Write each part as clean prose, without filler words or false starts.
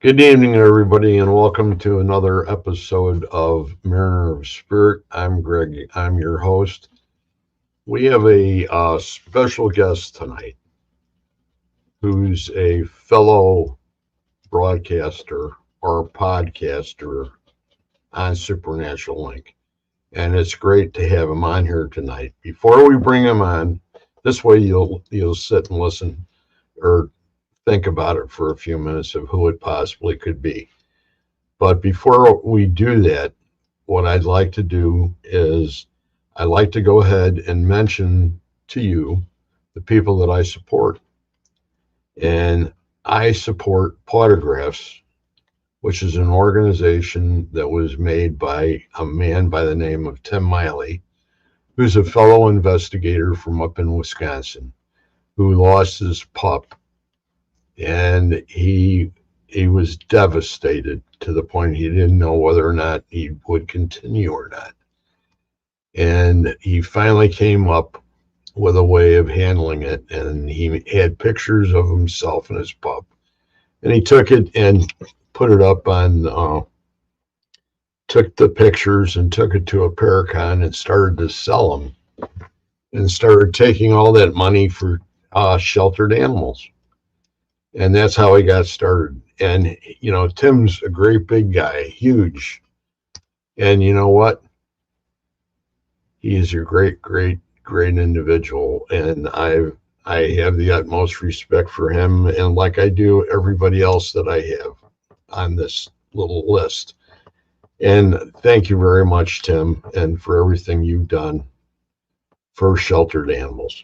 Good evening, everybody, and welcome to another episode of Mariner of Spirit. I'm Greg. I'm your host. We have a special guest tonight who's a fellow broadcaster or podcaster on Supernatural Link. And it's great to have him on here tonight. Before we bring him on, this way you'll sit and listen or think about it for a few minutes of who it possibly could be. But before we do that, what I'd like to do is I'd like to go ahead and mention to you the people that I support. And I support Potographs, which is an organization that was made by a man by the name of Tim Miley, who's a fellow investigator from up in Wisconsin, who lost his pup. And he was devastated to the point he didn't know whether or not he would continue or not. And he finally came up with a way of handling it, and he had pictures of himself and his pup. And he took it and put it up on, took the pictures and took it to a Paracon and started to sell them and started taking all that money for sheltered animals. And that's how he got started. And, Tim's a great big guy, huge. And you know what? He is a great, great, great individual. And I have the utmost respect for him. And like I do everybody else that I have on this little list. And thank you very much, Tim, and for everything you've done for sheltered animals.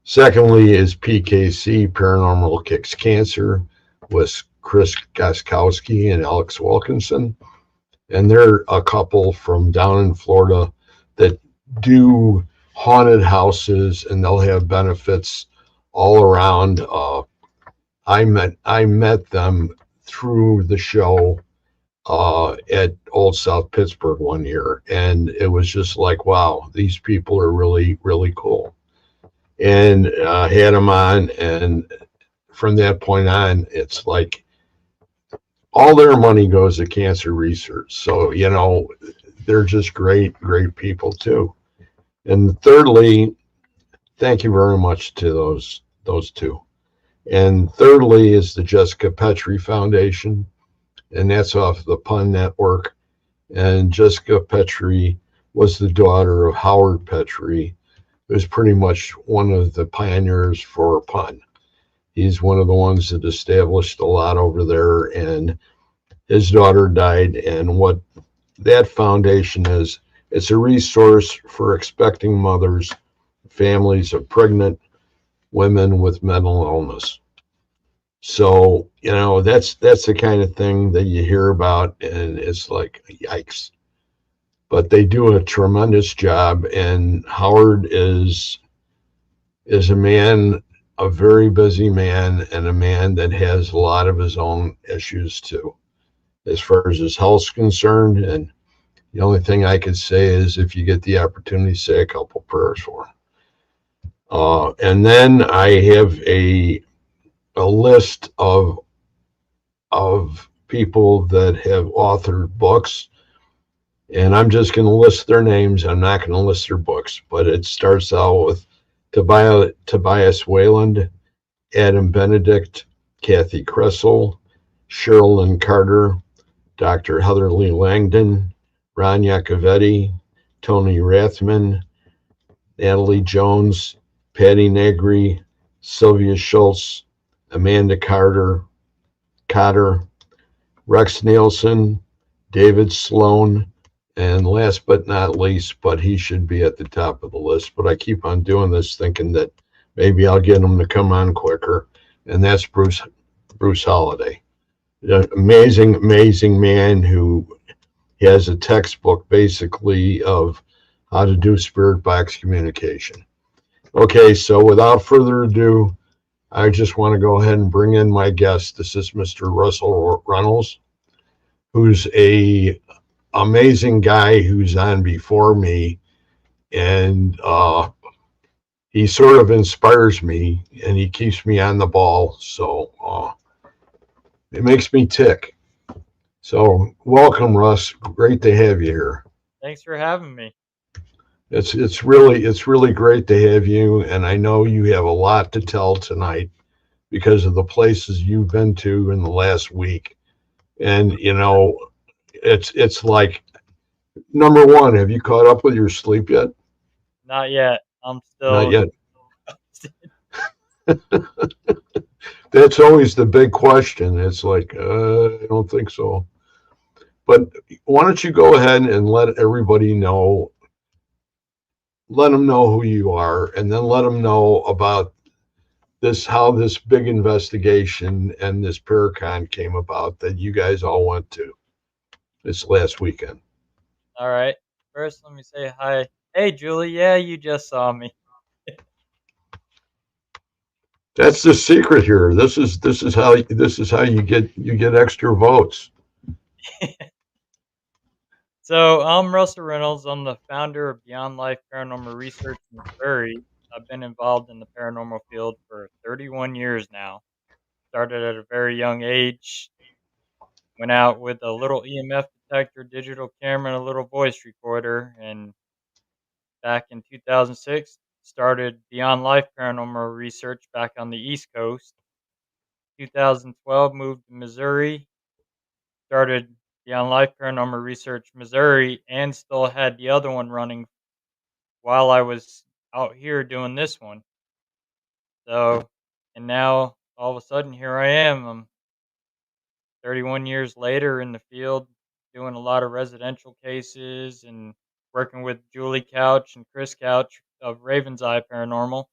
Secondly is PKC, Paranormal Kicks Cancer, with Chris Gaskowski and Alex Wilkinson. And they're a couple from down in Florida that do haunted houses, and they'll have benefits all around. I met them through the show at Old South Pittsburgh one year, and it was just like, wow, these people are really, really cool. And had them on, and from that point on, it's like all their money goes to cancer research. So, they're just great, great people too. And thirdly, thank you very much to those two. And thirdly is the Jessica Petrie Foundation, and that's off the Pun Network. And Jessica Petrie was the daughter of Howard Petrie, who's pretty much one of the pioneers for Pun. He's one of the ones that established a lot over there, and his daughter died. And what that foundation is, it's a resource for expecting mothers, families of pregnant women with mental illness. So, that's the kind of thing that you hear about, and it's like, yikes. But they do a tremendous job, and Howard is a man, a very busy man, and a man that has a lot of his own issues too, as far as his health's concerned. And the only thing I could say is, if you get the opportunity, say a couple prayers for him. And then I have a list of people that have authored books. And I'm just going to list their names. I'm not going to list their books, but it starts out with Tobias Wayland, Adam Benedict, Kathy Kressel, Sherilyn Carter, Dr. Heather Lee Langdon, Ron Iacovetti, Tony Rathman, Natalie Jones, Patty Negri, Sylvia Schultz, Amanda Cotter, Rex Nielsen, David Sloan, and last but not least, but he should be at the top of the list, but I keep on doing this thinking that maybe I'll get him to come on quicker, and that's Bruce Holiday. An amazing man who has a textbook basically of how to do spirit box communication. Okay, so without further ado, I just want to go ahead and bring in my guest. This is Mr. Russell Reynolds, who's a amazing guy who's on before me, and he sort of inspires me, and he keeps me on the ball. So it makes me tick. So, welcome, Russ. Great to have you here. Thanks for having me. It's really great to have you, and I know you have a lot to tell tonight because of the places you've been to in the last week. And it's like number one, have you caught up with your sleep yet? Not yet. I'm Not still. yet. That's always the big question. It's like, I don't think so. But why don't you go ahead and let them know who you are, and then let them know about how this big investigation and this Paracon came about that you guys all went to this last weekend. All right. First, let me say hi. Hey, Julie. Yeah, you just saw me. That's the secret here. This is how you get extra votes. So, I'm Russell Reynolds. I'm the founder of Beyond Life Paranormal Research in Missouri. I've been involved in the paranormal field for 31 years now. Started at a very young age. Went out with a little EMF detector, digital camera, and a little voice recorder. And back in 2006, started Beyond Life Paranormal Research back on the East Coast. 2012, moved to Missouri, started Beyond Life Paranormal Research Missouri, and still had the other one running while I was out here doing this one. So, and now all of a sudden here I am. I'm 31 years later in the field, doing a lot of residential cases and working with Julie Couch and Chris Couch of Raven's Eye Paranormal.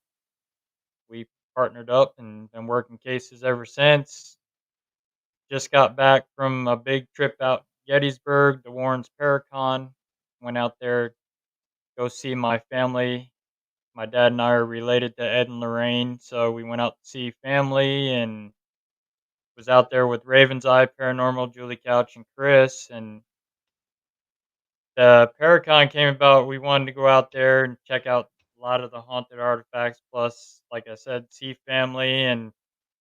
We partnered up and been working cases ever since. Just got back from a big trip out Gettysburg, the Warrens Paracon. Went out there to go see my family. My dad and I are related to Ed and Lorraine, so we went out to see family and was out there with Raven's Eye Paranormal, Julie Couch and Chris. And the Paracon came about. We wanted to go out there and check out a lot of the haunted artifacts, plus, like I said, see family, and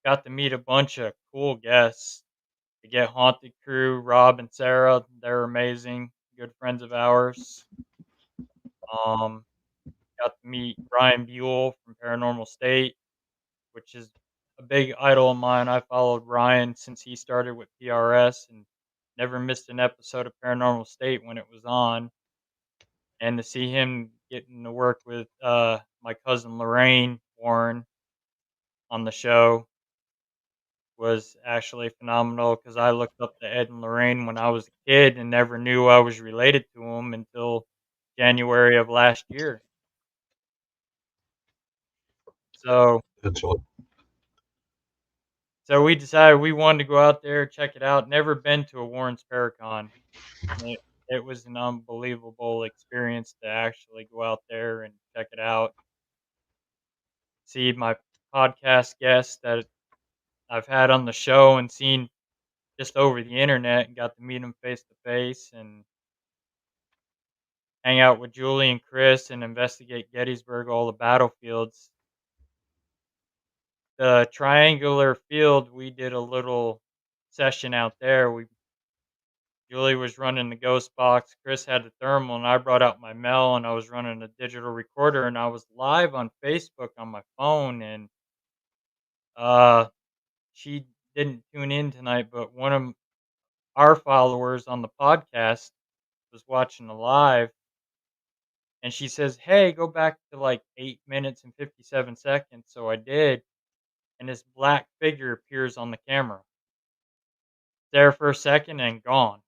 got to meet a bunch of cool guests. To get Haunted Crew, Rob and Sarah, they're amazing, good friends of ours. Um, got to meet Brian Buell from Paranormal State, which is a big idol of mine. I followed Ryan since he started with PRS and never missed an episode of Paranormal State when it was on. And to see him getting to work with my cousin Lorraine Warren on the show was actually phenomenal because I looked up to Ed and Lorraine when I was a kid and never knew I was related to them until January of last year. So, That's all. so we decided we wanted to go out there, check it out. Never been to a Warren's Paracon. It, it was an unbelievable experience to actually go out there and check it out. See my podcast guests that I've had on the show and seen just over the internet and got to meet them face to face and hang out with Julie and Chris and investigate Gettysburg, all the battlefields. The triangular field, we did a little session out there. We Julie was running the ghost box, Chris had the thermal, and I brought out my Mel and I was running a digital recorder and I was live on Facebook on my phone and uh she didn't tune in tonight, but one of our followers on the podcast was watching the live and she says, "Hey, go back to like 8 minutes and 57 seconds." So I did, and this black figure appears on the camera. There for a second and gone.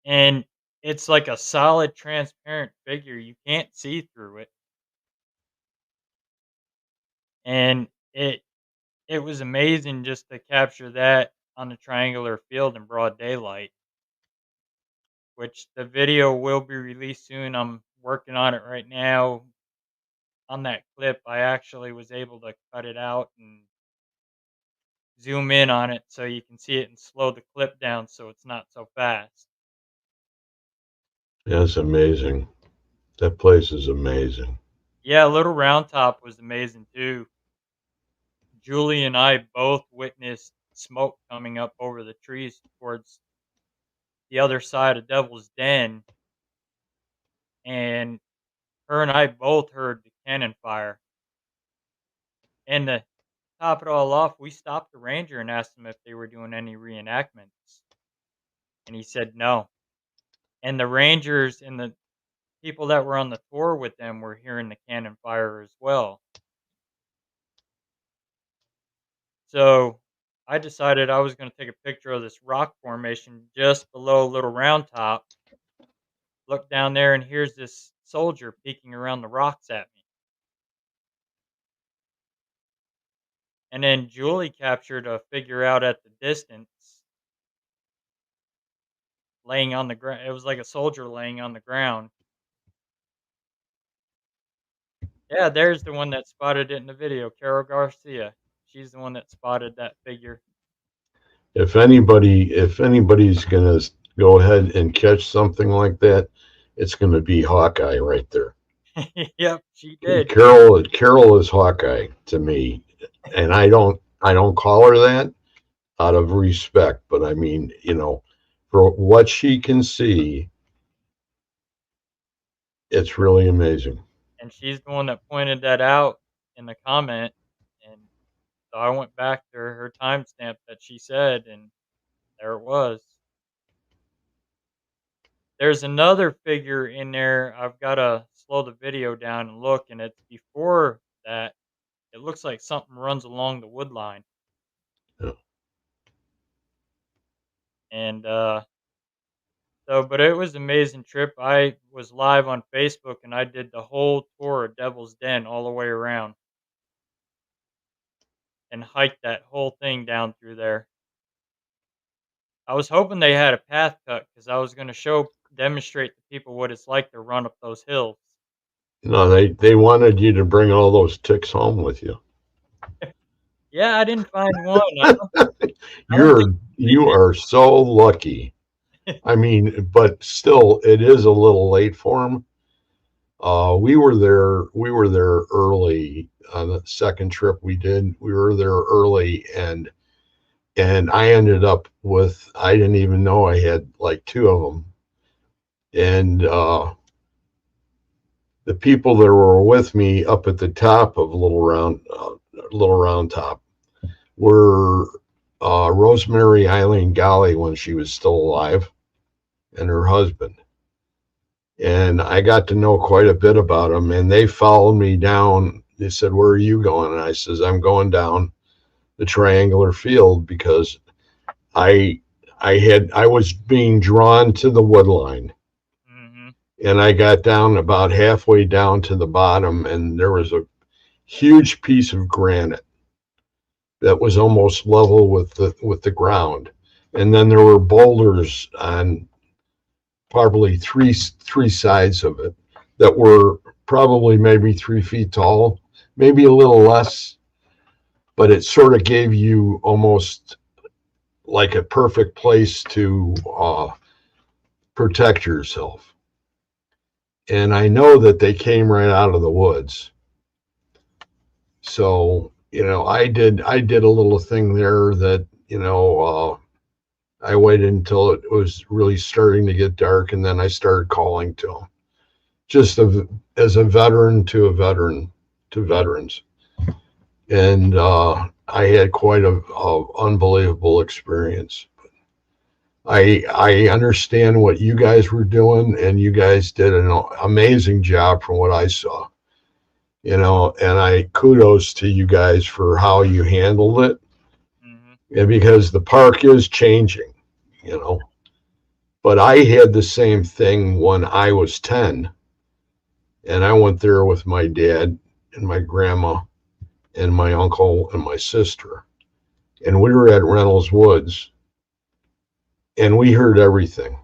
And it's like a solid transparent figure. You can't see through it. And it was amazing just to capture that on a triangular field in broad daylight, which the video will be released soon. I'm working on it right now. On that clip, I actually was able to cut it out and zoom in on it so you can see it and slow the clip down so it's not so fast. That's amazing. That place is amazing. Yeah, Little Round Top was amazing too. Julie and I both witnessed smoke coming up over the trees towards the other side of Devil's Den, and her and I both heard the cannon fire. And to top it all off, we stopped the ranger and asked him if they were doing any reenactments, and he said no. And the rangers and the people that were on the tour with them were hearing the cannon fire as well. So I decided I was going to take a picture of this rock formation just below Little Round Top. Look down there, and here's this soldier peeking around the rocks at me. And then Julie captured a figure out at the distance, laying on the ground. It was like a soldier laying on the ground. Yeah, there's the one that spotted it in the video, Carol Garcia. She's the one that spotted that figure. If anybody's gonna go ahead and catch something like that, it's gonna be Hawkeye right there. Yep, she did. Carol is Hawkeye to me, and I don't call her that out of respect, but I mean, for what she can see, it's really amazing. And she's the one that pointed that out in the comment, and so I went back to her timestamp that she said, and there it was. There's another figure in there. I've gotta slow the video down and look, and it's before that. It looks like something runs along the wood line. Yeah. And, but it was an amazing trip. I was live on Facebook, and I did the whole tour of Devil's Den all the way around and hiked that whole thing down through there. I was hoping they had a path cut because I was gonna demonstrate to people what it's like to run up those hills. No, they wanted you to bring all those ticks home with you. Yeah, I didn't find one. I don't think they You did. are so lucky. I mean, but still, it is a little late for them. We were there early on the second trip we did. We were there early, and I ended up with, I didn't even know I had like two of them, and the people that were with me up at the top of Little Round Top were Rosemary Eileen Golly when she was still alive, and her husband. And I got to know quite a bit about them, and they followed me down. They said, "Where are you going?" And I says, "I'm going down the triangular field because I was being drawn to the wood line." Mhm. And I got down about halfway down to the bottom, and there was a huge piece of granite that was almost level with the ground. And then there were boulders on probably three sides of it that were probably maybe 3 feet tall, maybe a little less, but it sort of gave you almost like a perfect place to protect yourself. And I know that they came right out of the woods. So, I did a little thing there that, I waited until it was really starting to get dark, and then I started calling to them, just as a veteran to veterans. And I had quite a unbelievable experience. I understand what you guys were doing, and you guys did an amazing job from what I saw. And I kudos to you guys for how you handled it. Mhm. And because the park is changing, you know. But I had the same thing when I was 10, and I went there with my dad and my grandma and my uncle and my sister. And we were at Reynolds Woods, and we heard everything.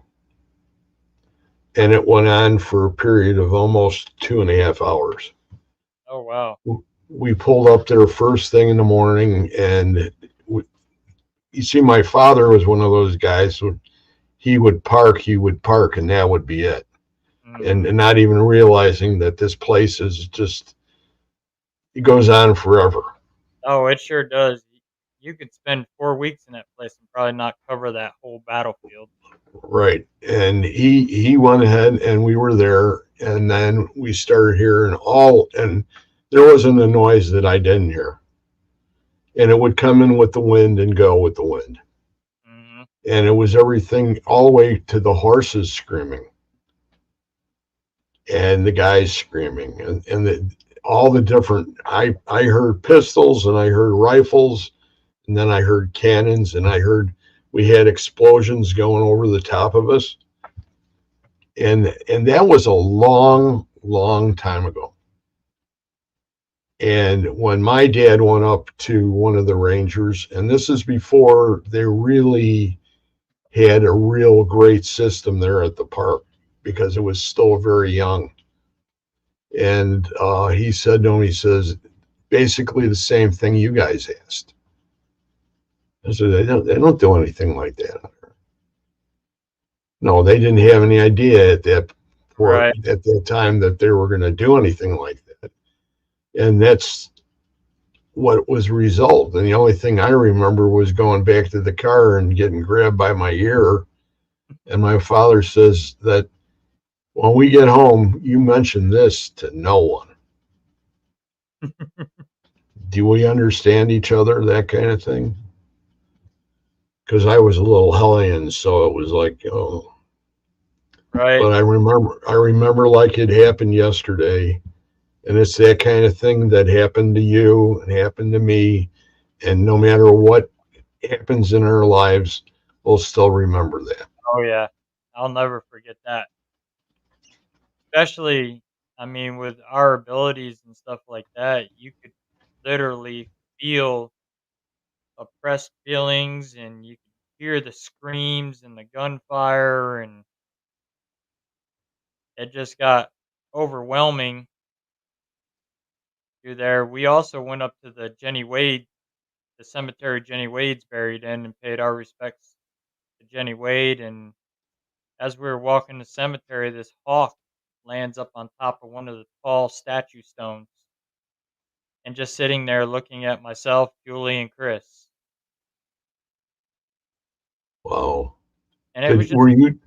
And it went on for a period of almost 2.5 hours. Oh, wow. We pulled up there first thing in the morning, and you see, my father was one of those guys who he would park, and that would be it. And Mhm. not even realizing that this place is just, it goes on forever. Oh, it sure does. you could spend 4 weeks in that place and probably not cover that whole battlefield. Right. And he went ahead and we were there, and then we started hearing and there wasn't a noise that I didn't hear. And it would come in with the wind and go with the wind. Hmm. And it was everything all the way to the horses screaming and the guys screaming and all the different I heard pistols and I heard rifles, and then I heard cannons, and I heard we had explosions going over the top of us. And that was a long time ago. And when my dad went up to one of the rangers, and this is before they really had a real great system there at the park because it was still very young. And he said to him, he says, basically the same thing you guys asked. I said, they don't do anything like that. No, they didn't have any idea Right. at that time that they were going to do anything like that. And that's what was result. And the only thing I remember was going back to the car and getting grabbed by my ear. And my father says that when we get home, you mention this to no one. Do we understand each other? That kind of thing. Because I was a little hellion, so it was like, oh. Right. But I remember like it happened yesterday. And it's that kind of thing that happened to you and happened to me. And no matter what happens in our lives, we'll still remember that. Oh yeah. I'll never forget that. Especially, I mean, with our abilities and stuff like that, you could literally feel oppressed feelings, and you could hear the screams and the gunfire, and it just got overwhelming through there. We also went up to the cemetery Jenny Wade's buried in, and paid our respects to Jenny Wade. And as we were walking the cemetery, this hawk lands up on top of one of the tall statue stones and just sitting there looking at myself, Julie, and Chris. Wow. And it was Did just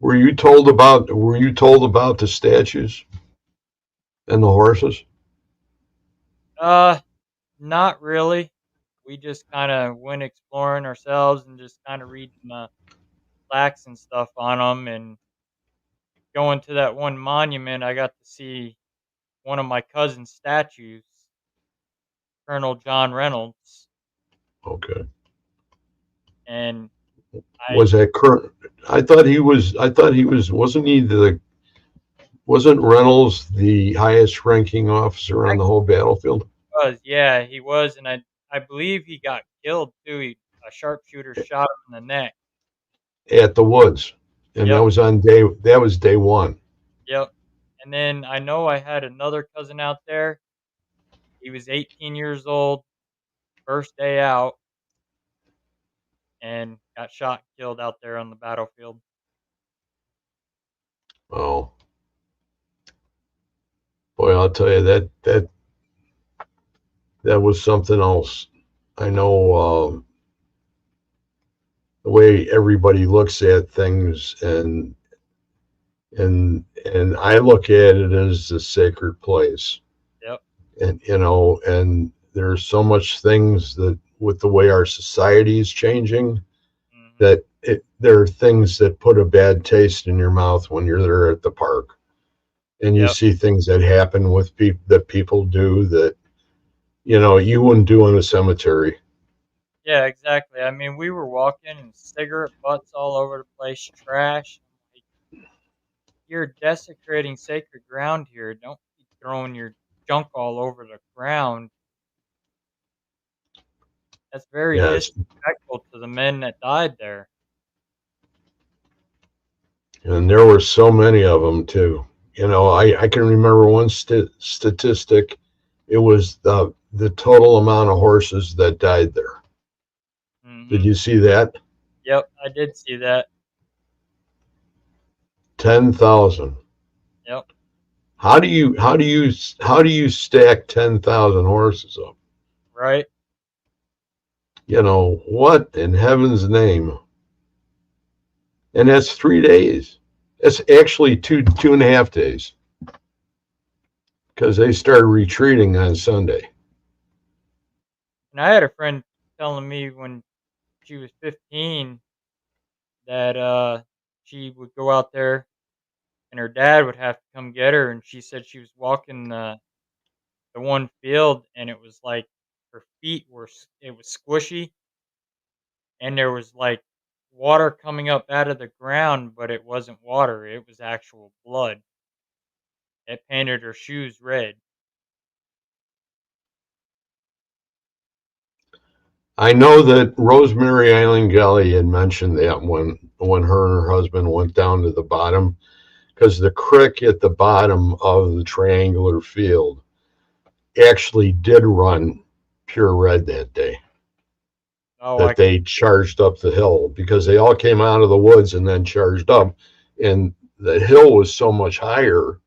were you told about the statues and the horses? uh not really. We just kind of went exploring ourselves and just kind of reading the plaques and stuff on them, and going to that one monument. I got to see one of my cousin's statues, Colonel John Reynolds, Okay. and I Was that current? I thought he was wasn't Reynolds the highest ranking officer on the whole battlefield? was, yeah, he was, and I believe he got killed too. A sharpshooter shot him in the neck. At the woods. And Yep, that was day one. yep. And then I know I had another cousin out there. He was 18 years old, first day out, and got shot and killed out there on the battlefield. Oh boy, I'll tell you that was something else. I know the way everybody looks at things, and I look at it as a sacred place. Yep. And there's so much things that with the way our society is changing Hmm. that there are things that put a bad taste in your mouth when you're there at the park, and you Yep. see things that happen with people that people do that you wouldn't do in a cemetery. Yeah, exactly. I mean, we were walking and cigarette butts all over the place, trash. Like, you're desecrating sacred ground here. Don't be throwing your junk all over the ground. That's very Yes. disrespectful to the men that died there. And there were so many of them too. I can remember one statistic. It was the total amount of horses that died there. Did Hmm. you see that? Yep, I did see that. 10,000. Yep. How do you stack 10,000 horses up? Right. What in heaven's name? And that's 3 days. It's actually two and a half days because they started retreating on Sunday. And I had a friend telling me when she was 15 that she would go out there and her dad would have to come get her. And she said she was walking the one field and it was like her feet it was squishy and there was like water coming up out of the ground, but it wasn't water, it was actual blood. It painted her shoes red. I know that Rosemary Island Galley had mentioned that when her and her husband went down to the bottom, because the creek at the bottom of the triangular field actually did run pure red that day. Oh, I That they charged up the hill because they all came out of the woods and then charged up, and the hill was so much higher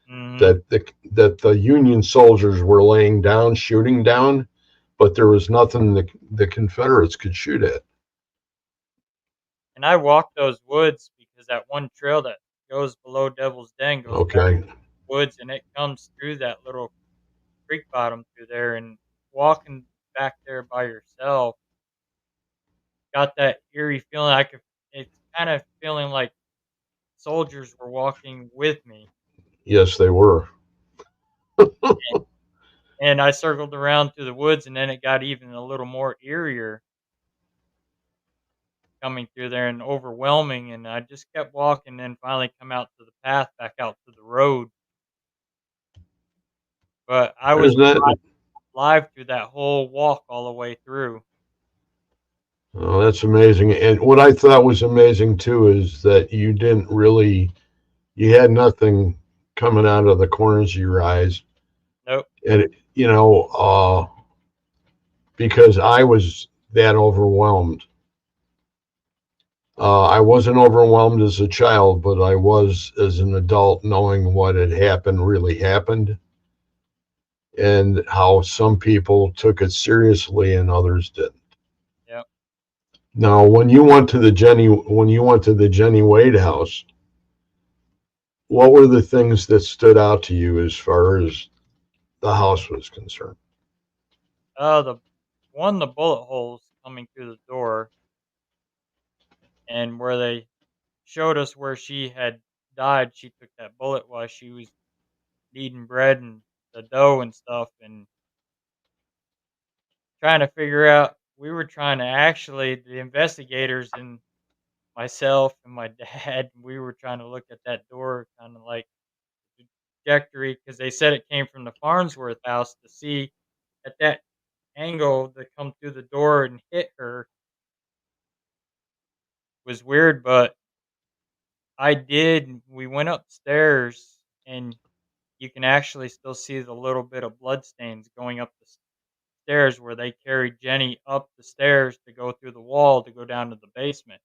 mhm. that the Union soldiers were laying down, shooting down, but there was nothing the Confederates could shoot at. And I walked those woods because that one trail that goes below Devil's Den goes back Okay, woods and it comes through that little creek bottom through there and walking back there by yourself got that eerie feeling. It's kind of feeling like soldiers were walking with me. yes, they were. And I circled around through the woods and then it got even a little more eerier coming through there and overwhelming. And I just kept walking and finally come out to the path back out to the road. But I was Isn't that? live through that whole walk all the way through. Oh, that's amazing. And what I thought was amazing too is that you had nothing coming out of the corners of your eyes, Nope. and because I was that overwhelmed. I wasn't overwhelmed as a child, but I was as an adult, knowing what had happened really happened, and how some people took it seriously and others didn't. Yep. Now, when you went to the Jenny Wade house, what were the things that stood out to you as far as the house was concerned? The the bullet holes coming through the door, and where they showed us where she had died. She took that bullet while she was kneading bread and the dough and stuff, and trying to figure out. We were trying to actually the investigators and myself and my dad. We were trying to look at that door, kind of like the trajectory, because they said it came from the Farnsworth house to see at that angle that come through the door and hit her was weird, but we went upstairs and you can actually still see the little bit of blood stains going up the stairs where they carried Jenny up the stairs to go through the wall to go down to the basement.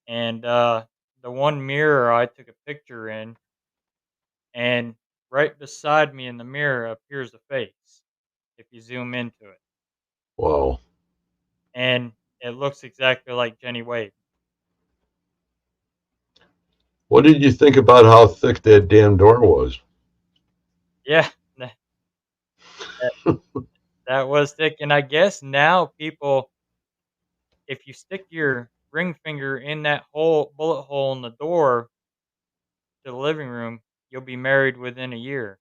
And the one mirror I took a picture in, and right beside me in the mirror appears a face if you zoom into it. Wow. And it looks exactly like Jenny Wade. What did you think about how thick that damn door was? Yeah, that, that was thick. And I guess now people, if you stick your ring finger in that hole, bullet hole in the door to the living room, you'll be married within a year,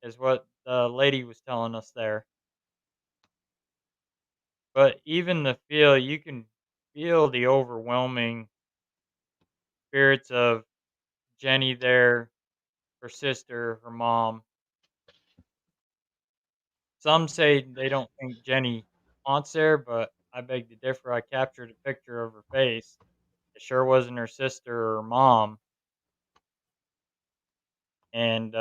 is what the lady was telling us there. But even you can feel the overwhelming spirits of Jenny there, her sister, her mom. Some say they don't think Jenny haunts there, but I beg to differ. I captured a picture of her face. It sure wasn't her sister or her mom. And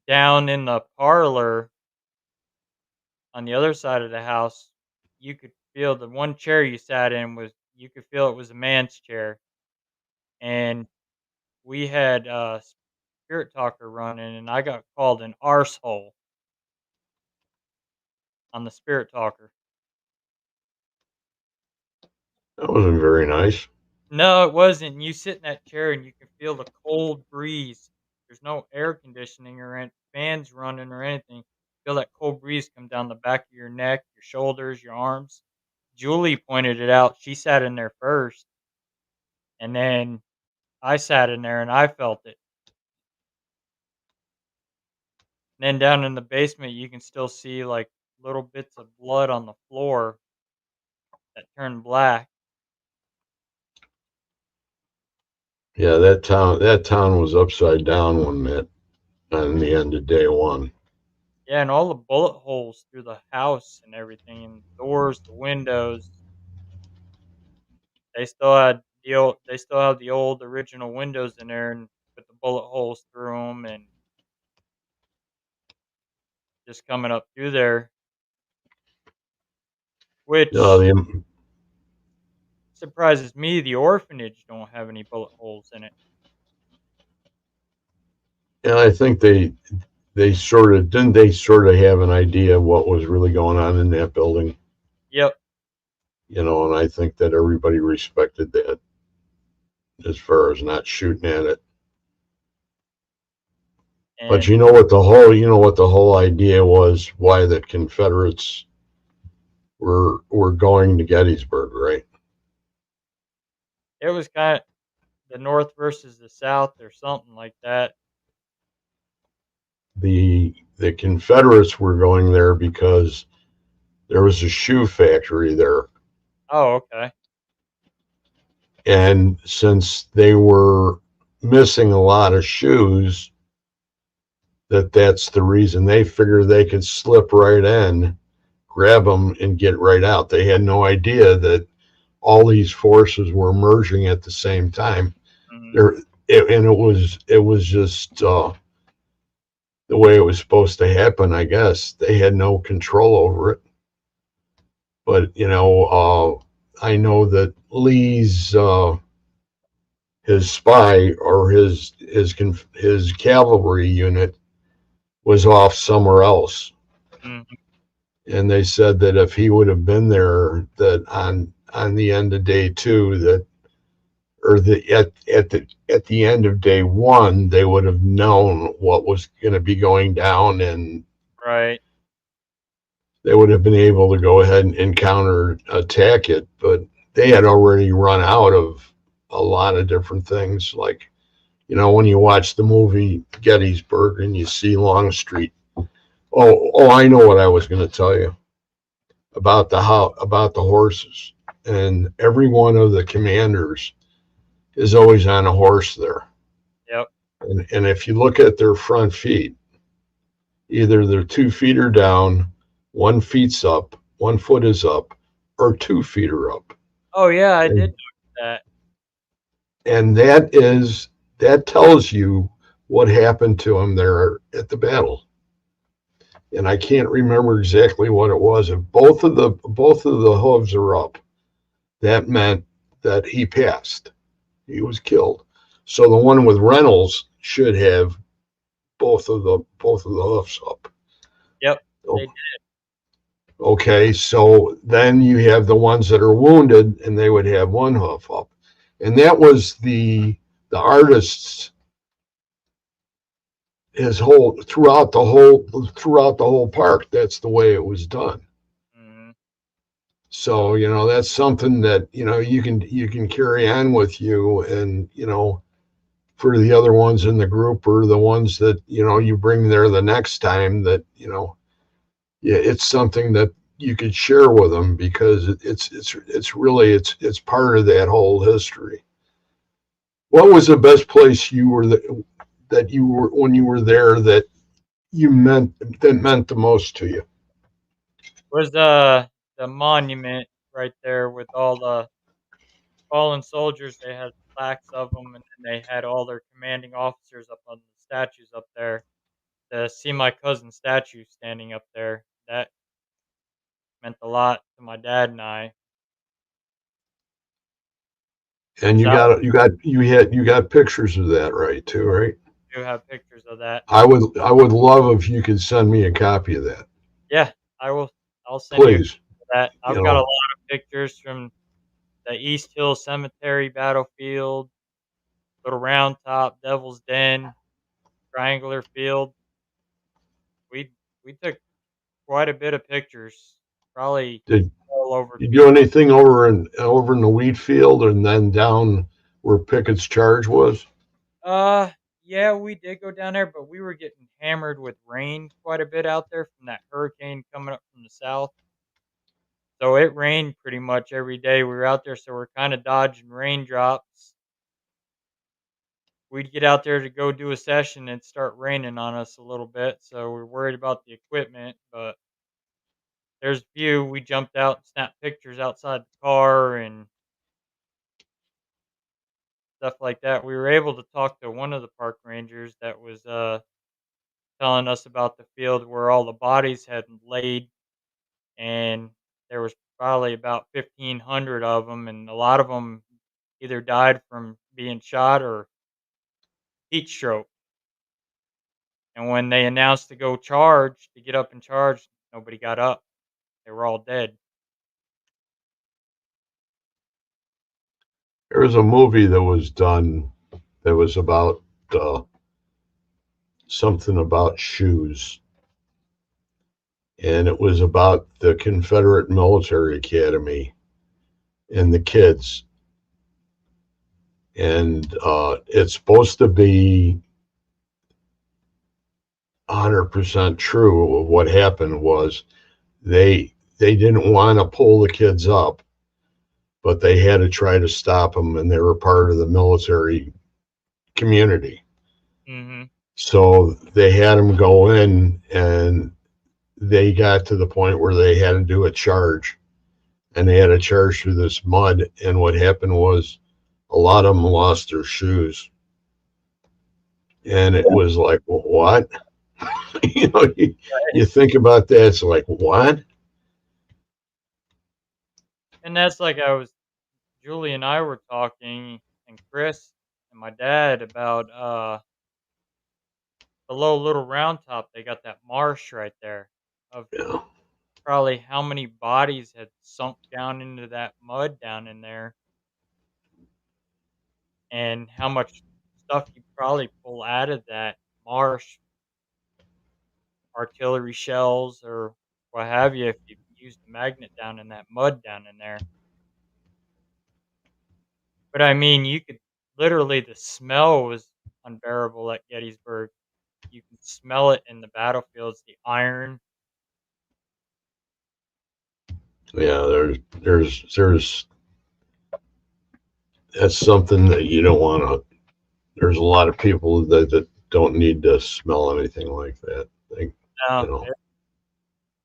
down in the parlor on the other side of the house, you could feel the one chair you sat in was you could feel it was a man's chair. And we had spirit talker running, and I got called an arsehole on the spirit talker. That wasn't very nice. No, it wasn't. You sit in that chair and you can feel the cold breeze. There's no air conditioning or fans running or anything. Feel that cold breeze come down the back of your neck, your shoulders, your arms. Julie pointed it out. She sat in there first, and then I sat in there and I felt it. And then down in the basement, you can still see like little bits of blood on the floor that turned black. Yeah, that town was upside down when that on the end of day one. Yeah, and all the bullet holes through the house and everything, and doors, the windows. They still have the old original windows in there and with the bullet holes through them, and just coming up through there, Uh, which the, surprises me. The orphanage don't have any bullet holes in it. and I think they sort of didn't they sort of have an idea of what was really going on in that building, Yep, and I think that everybody respected that as far as not shooting at it. But and what the whole idea was, why the Confederates were going to Gettysburg, right? it was kind of the North versus the South or something like that. The Confederates were going there because there was a shoe factory there, Oh, okay. and since they were missing a lot of shoes, that's the reason they figured they could slip right in, grab them, and get right out. They had no idea that all these forces were merging at the same time. Hmm. There, and it was just the way it was supposed to happen. I guess they had no control over it. But I know that Lee's his spy or his cavalry unit was off somewhere else, Hmm. and they said that if he would have been there, that on the end of day two, that or at the end of day one, they would have known what was going to be going down, and Right. they would have been able to go ahead and counter attack it. But they had already run out of a lot of different things. Like, when you watch the movie Gettysburg and you see Longstreet. Oh, I know what I was going to tell you about the horses. And every one of the commanders is always on a horse there. Yep. And if you look at their front feet, either their 2 feet are down, 1 feet's up, 1 foot is up, or 2 feet are up. Oh, yeah, I did And, notice that. and that tells you what happened to them there at the battle. And I can't remember exactly what it was. If both of the hooves are up, that meant that he passed. He was killed. So the one with Reynolds should have both of the hoofs up. Yep. They Oh, did. okay, so then you have the ones that are wounded, and they would have one hoof up, and that was the artist's his whole throughout the whole park. That's the way it was done. Mhm. So that's something that you can carry on with you, and for the other ones in the group or the ones that you bring there the next time, that yeah, it's something that you could share with them, because it's really it's part of that whole history. What was the best place that you were when you were there, that meant the most to you? Was the monument right there with all the fallen soldiers. They had plaques of them, and then they had all their commanding officers up on the statues up there. To see my cousin's statue standing up there, that meant a lot to my dad and I. And 'Cause you got pictures of that, right, too, right? do have pictures of that. I would love if you could send me a copy of that, Yeah, I will. I'll send you a please. copy of that. You I've got a know, lot of pictures from the East Hill Cemetery battlefield, Little Round Top, Devil's Den, Triangular Field. We we took quite a bit of pictures, probably did well over you do 200. anything over in the wheat field and then down where Pickett's charge was? Uh, yeah, we did go down there, but we were getting hammered with rain quite a bit out there from that hurricane coming up from the south. So it rained pretty much every day we were out there, so we're kind of dodging raindrops. We'd get out there to go do a session and start raining on us a little bit, so we're worried about the equipment, but there's a few we jumped out and snapped pictures outside the car and stuff like that. We were able to talk to one of the park rangers that was telling us about the field where all the bodies had laid, and there was probably about 1,500 of them, and a lot of them either died from being shot or heat stroke. And when they announced to go charge, to get up and charge, nobody got up. They were all dead. There was a movie that was done that was about uh, something about shoes, and it was about the Confederate Military Academy and the kids. And it's supposed to be 100% true. What happened was they didn't want to pull the kids up, but they had to try to stop them, and they were part of the military community. Mhm. So they had them go in, and they got to the point where they had to do a charge, and they had to charge through this mud. And what happened was a lot of them lost their shoes, and it was like, well, what? You think about that, it's like, what? And that's like I was Julie and I were talking, and Chris and my dad about below Little Round Top. They got that marsh right there of Yeah, probably how many bodies had sunk down into that mud down in there, and how much stuff you probably pull out of that marsh, artillery shells or what have you, if you used a magnet down in that mud down in there. But I mean, you could literally the smell was unbearable at Gettysburg. You can smell it in the battlefields, the iron. yeah. There's that's something that you don't want to. There's a lot of people that don't need to smell anything like that. They, you Now, know.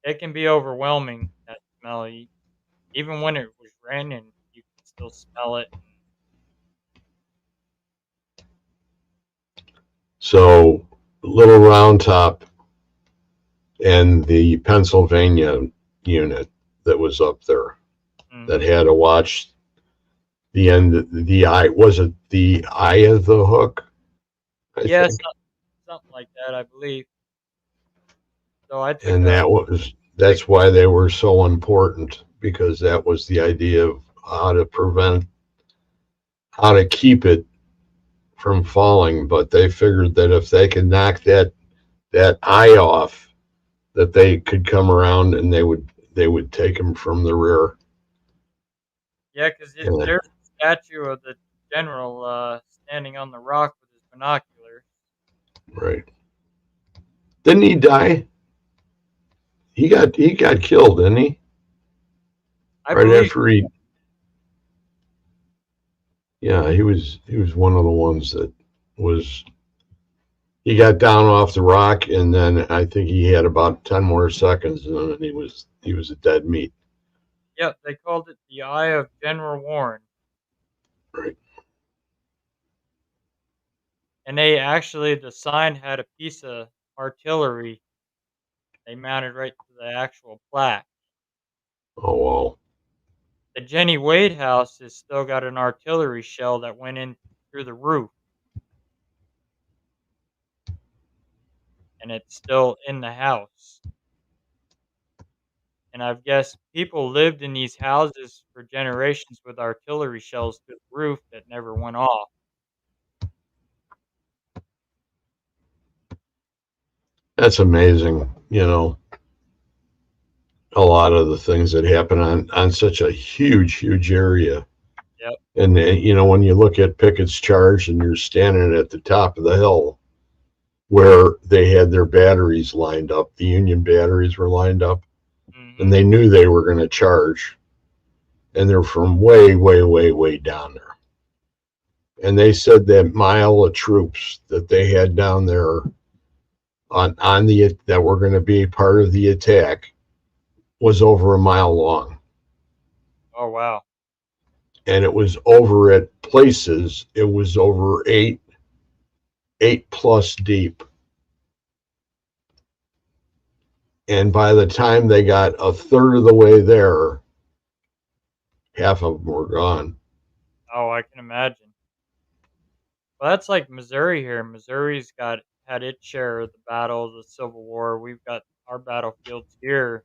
it can be overwhelming, that smell. Even when it was raining, you can still smell it. So Little Round Top and the Pennsylvania unit that was up there that Mhm. had to watch the end. The eye was it the eye of the hook? I Yeah, think, something like that, I believe. So I took and a pic. that's why they were so important, because that was the idea of how to prevent, how to keep it from falling. But they figured that if they could knock that eye off, that they could come around and they would take him from the rear. Yeah, because And, there's a statue of the general standing on the rock with his binoculars. right. Didn't he die? He got killed, didn't he? I Right believe, after he, yeah, he was one of the ones that was, he got down off the rock, and then I think he had about 10 more seconds, and then he was a dead meat. yep, they called it the Eye of General Warren. Right. And they actually, the sign had a piece of artillery they mounted right to the actual plaque. Oh wow. The Jenny Wade house has still got an artillery shell that went in through the roof. and it's still in the house. And I've guessed people lived in these houses for generations with artillery shells through the roof that never went off. That's amazing. A lot of the things that happen on such a huge area. Yep. And when you look at Pickett's charge and you're standing at the top of the hill where they had their batteries lined up, the Union batteries were lined up, and Mhm. they knew they were going to charge, and they're from way down there. And they said that mile of troops that they had down there on the that were going to be part of the attack was over a mile long, Oh, wow. and it was over at places. It was over eight plus deep. And by the time they got a third of the way there, half of them were gone. Oh, I can imagine. Well, that's like Missouri here. Missouri's got had its share of the battles, the Civil War. We've got our battlefields here,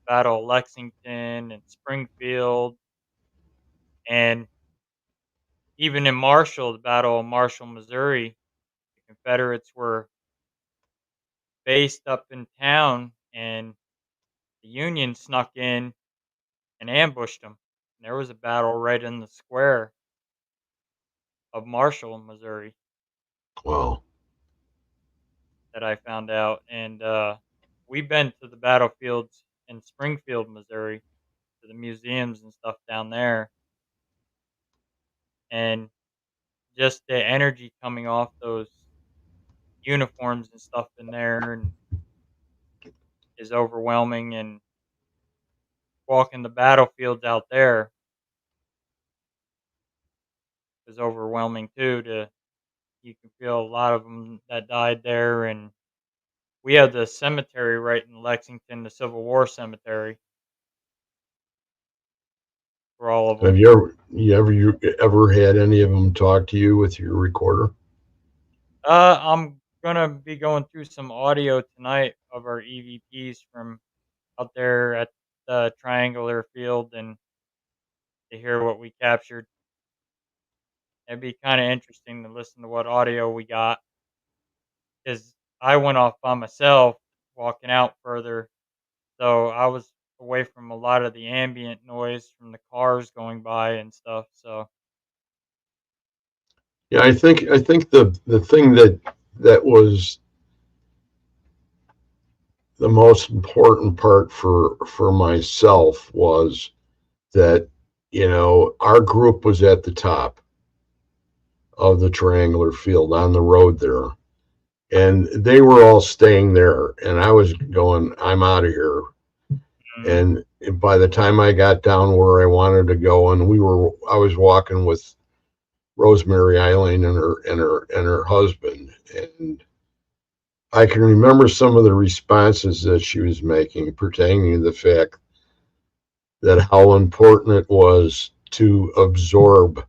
Battle of Lexington and Springfield, and even in Marshall, the Battle of Marshall, Missouri, the Confederates were based up in town, and the Union snuck in and ambushed them. And there was a battle right in the square of Marshall, Missouri, Wow. that I found out. And we've been to the battlefields in Springfield, Missouri, to the museums and stuff down there, and just the energy coming off those uniforms and stuff in there and is overwhelming. And walking the battlefields out there is overwhelming too. To You can feel a lot of them that died there, and we have the cemetery right in Lexington, the Civil War cemetery for all of Have them. you ever had any of them talk to you with your recorder? I'm gonna be going through some audio tonight of our EVPs from out there at the triangular field, and to hear what we captured. It'd be kind of interesting to listen to what audio we got, because I went off by myself walking out further, so I was away from a lot of the ambient noise from the cars going by and stuff. So, Yeah, I think the thing that was the most important part for myself was that our group was at the top of the triangular field on the road there, and they were all staying there, and I was going, I'm out of here. mm, And by the time I got down where I wanted to go, and I was walking with Rosemary Eileen and her husband, and I can remember some of the responses that she was making pertaining to the fact that how important it was to absorb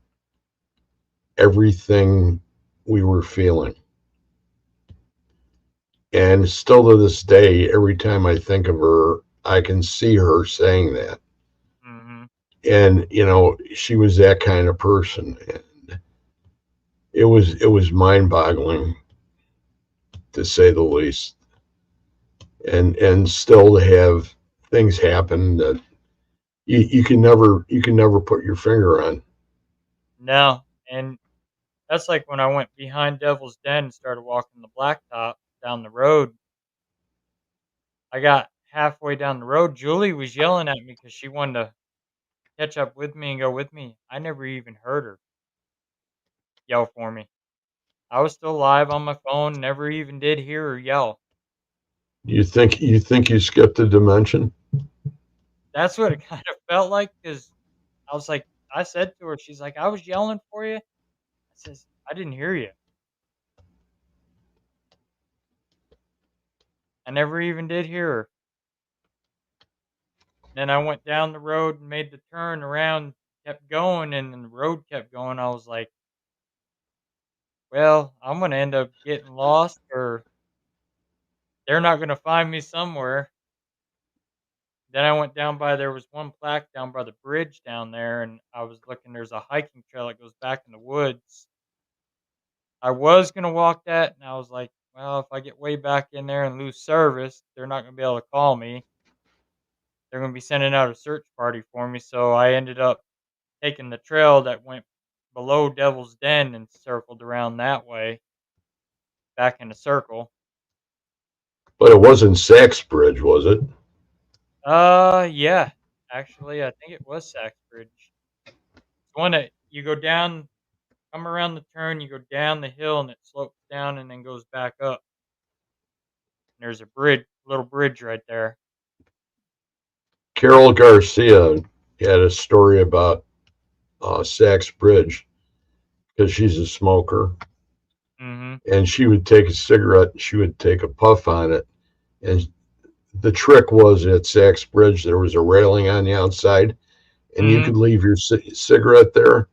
everything we were feeling. And still to this day, every time I think of her, I can see her saying that. hmm And she was that kind of person. And it was mind-boggling, to say the least. And still to have things happen that you can never put your finger on. no, and that's like when I went behind Devil's Den and started walking the blacktop down the road. I got halfway down the road. Julie was yelling at me because she wanted to catch up with me and go with me. I never even heard her yell for me. I was still live on my phone, never even did hear her yell. You think you skipped a dimension? That's what it kind of felt like, because I was like, I said to her, she's like, I was yelling for you. I says, I didn't hear you. I never even did hear her. Then I went down the road and made the turn around, kept going, and then the road kept going. I was like, well, I'm going to end up getting lost, or they're not gonna find me somewhere. Then I went down by there was one plaque down by the bridge down there, and I was looking, there's a hiking trail that goes back in the woods. I was gonna walk that, and I was like, "Well, if I get way back in there and lose service, they're not gonna be able to call me. They're gonna be sending out a search party for me," so I ended up taking the trail that went below Devil's Den and circled around that way, back in a circle. But it wasn't Sachs Bridge, was it? Yeah. Actually, I think it was Saxbridge. It's one that you go down, come around the turn, you go down the hill, and it slopes down and then goes back up. And there's a bridge, little bridge right there. Carol Garcia had a story about Sachs Bridge because she's a smoker, Mhm. and she would take a cigarette, she would take a puff on it, and the trick was at Sachs Bridge there was a railing on the outside, and you Mhm. could leave your cigarette there.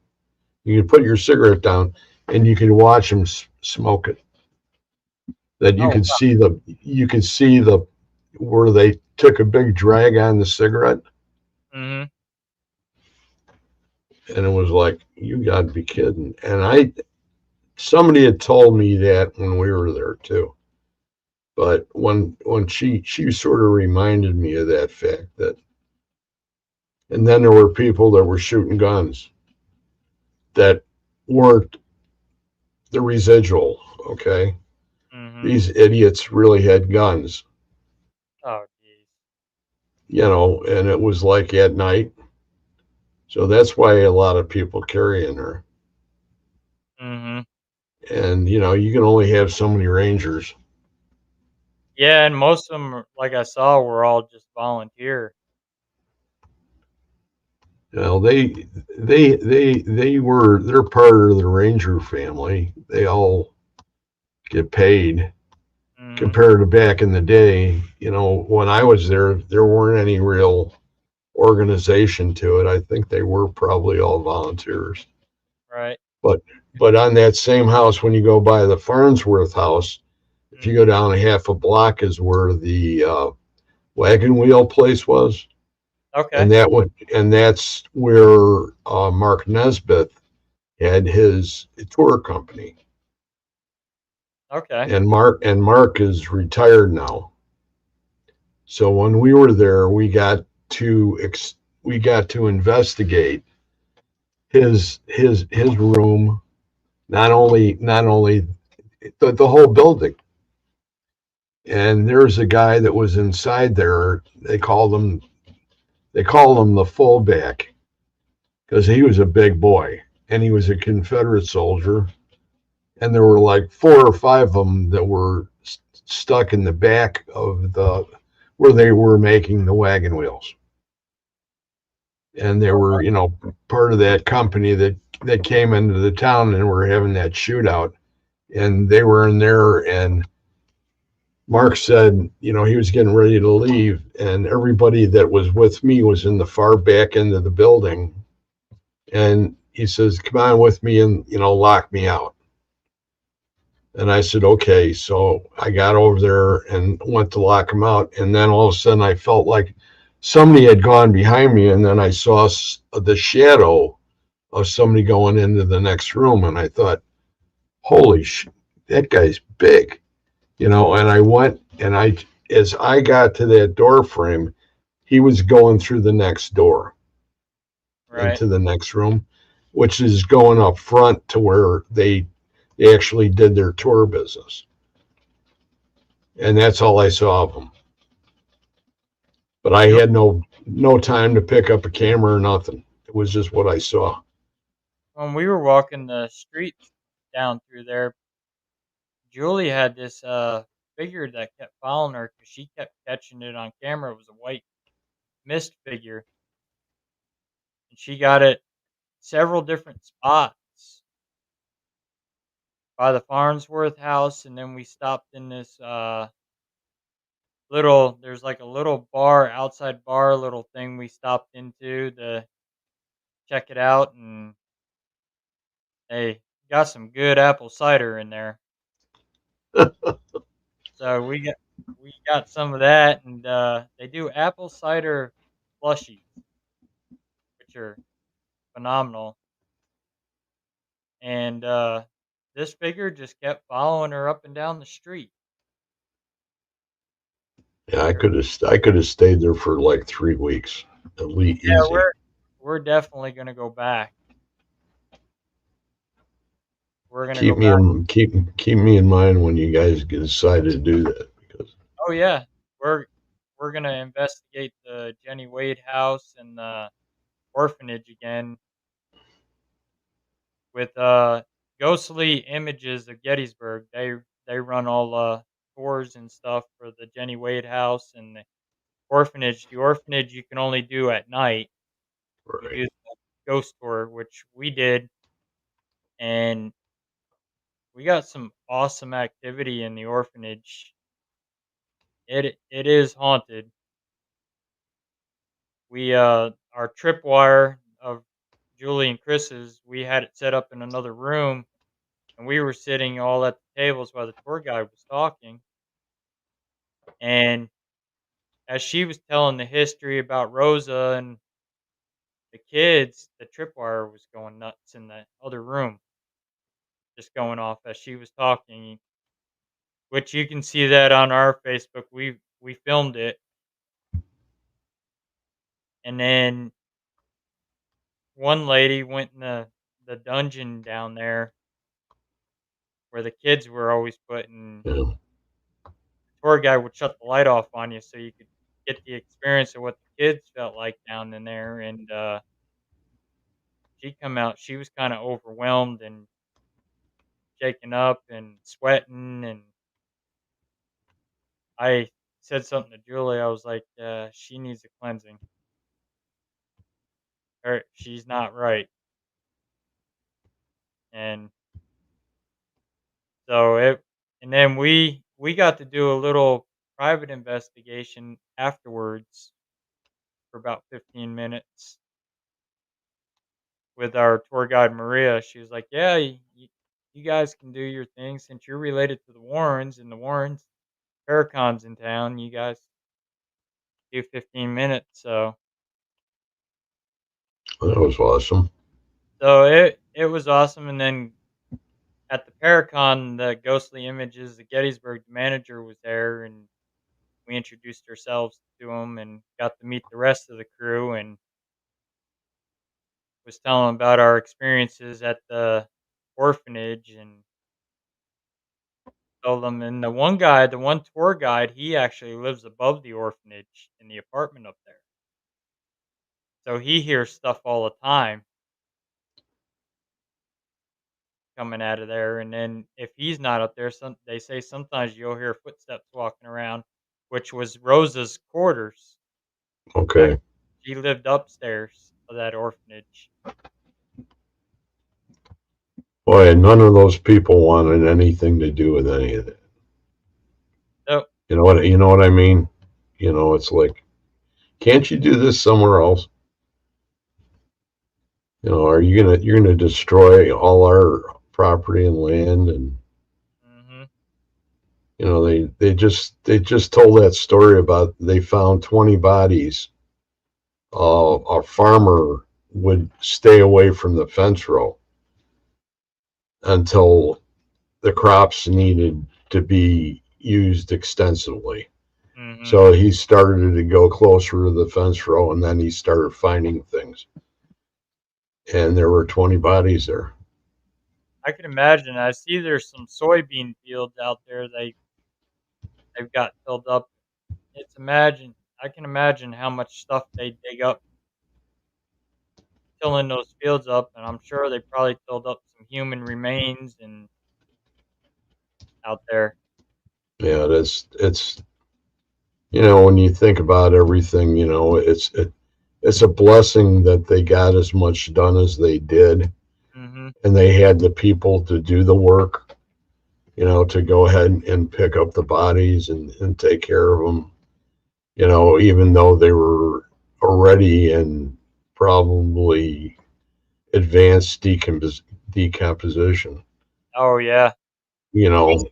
You could put your cigarette down, and you could watch them smoke it. That Oh, wow. you could see the where they took a big drag on the cigarette, Mhm. and it was like, you got to be kidding. And I somebody had told me that when we were there too. But when she sort of reminded me of that fact that, and then there were people that were shooting guns that weren't the residual. Okay, Mhm. these idiots really had guns, Oh, jeez. and it was like at night. So that's why a lot of people carry in there. Mhm. And you can only have so many rangers. Yeah, and most of them, like I saw, were all just volunteer. They're part of the ranger family. They all get paid Mhm. compared to back in the day. When I was there weren't any real organization to it. I think they were probably all volunteers. Right. But but on that same house, when you go by the Farnsworth house, if you go Mhm. down a half a block, is where the wagon wheel place was, Okay. and that's where Mark Nesbitt had his tour company. Okay. And Mark is retired now. So when we were there, we got to investigate his room, not only the whole building. And there's a guy that was inside there. They called him the fullback because he was a big boy and he was a Confederate soldier. And there were like four or five of them that were stuck in the back of the where they were making the wagon wheels. And they were, part of that company that came into the town and were having that shootout. And they were in there, and Mark said, he was getting ready to leave, and everybody that was with me was in the far back end of the building. And he says, "Come on with me and, lock me out." And I said, "Okay." So I got over there and went to lock him out. And then all of a sudden I felt like somebody had gone behind me. And then I saw the shadow of somebody going into the next room. And I thought, holy shit, that guy's big. And I went, and as I got to that door frame, he was going through the next door Right. into the next room, which is going up front to where they actually did their tour business. And that's all I saw of him. But I Ju- had no time to pick up a camera or nothing. It was just what I saw. When we were walking the streets down through there, Julie had this figure that kept following her because she kept catching it on camera. It was a white mist figure, and she got it several different spots by the Farnsworth house, and then we stopped in this little. There's like a little bar, outside bar, little thing we stopped into to check it out, and they got some good apple cider in there. So we got some of that, and they do apple cider slushies, which are phenomenal. And this figure just kept following her up and down the street. Yeah, I could have stayed there for like 3 weeks, at least Yeah, easy. we're definitely gonna go back. We're gonna go Keep me back. in keep me in mind when you guys decide to do that because Oh yeah, we're we're gonna investigate the Jenny Wade house and the orphanage again with ghostly images of Gettysburg. They run all tours and stuff for the Jenny Wade house and the orphanage. The orphanage you can only do at night. You right. do the ghost tour, which we did, and we got some awesome activity in the orphanage. It is haunted. We our tripwire of Julie and Chris's, we had it set up in another room, and we were sitting all at the tables while the tour guide was talking. And as she was telling the history about Rosa and the kids, the tripwire was going nuts in the other room, just going off as she was talking. Which you can see that on our Facebook. We filmed it, and then one lady went in the dungeon down there where the kids were always put, and Yeah. tour guide would shut the light off on you so you could get the experience of what the kids felt like down in there. And she come out, she was kind of overwhelmed and shaken up and sweating. And I said something to Julie. I was like, she needs a cleansing. Or she's not right. And so it, and then we got to do a little private investigation afterwards for about 15 minutes with our tour guide Maria. She was like, "Yeah, you guys can do your thing since you're related to the Warrens, and the Warrens Paracon's in town. You guys do 15 minutes." That was awesome. So it was awesome. And then at the Paracon, the ghostly images, the Gettysburg manager was there, and we introduced ourselves to him and got to meet the rest of the crew, and was telling 'em about our experiences at the orphanage, and told them. And the one guy, the one tour guide, he actually lives above the orphanage in the apartment up there. So he hears stuff all the time coming out of there. And then if he's not up there, they say sometimes you'll hear footsteps walking around, which was Rosa's quarters. Back, Okay. she lived upstairs of that orphanage. Boy, none of those people wanted anything to do with any of that. So You know what I mean? It's like, can't you do this somewhere else? Are you're gonna destroy all our property and land and hmm they just told that story about they found 20 bodies. A farmer would stay away from the fence row until the crops needed to be used extensively. hmm So he started to go closer to the fence row, and then he started finding things. And there were 20 bodies there. I can imagine. I see there's some soybean fields out there. They've got filled up. It's imagine. I can imagine how much stuff they dig up, filling those fields up, and I'm sure they probably filled up some human remains and out there. Yeah, it's when you think about everything, it's a blessing that they got as much done as they did, Mhm. and they had the people to do the work, to go ahead and pick up the bodies and take care of them, even though they were already in probably advanced decomposition. Oh, yeah. You We know,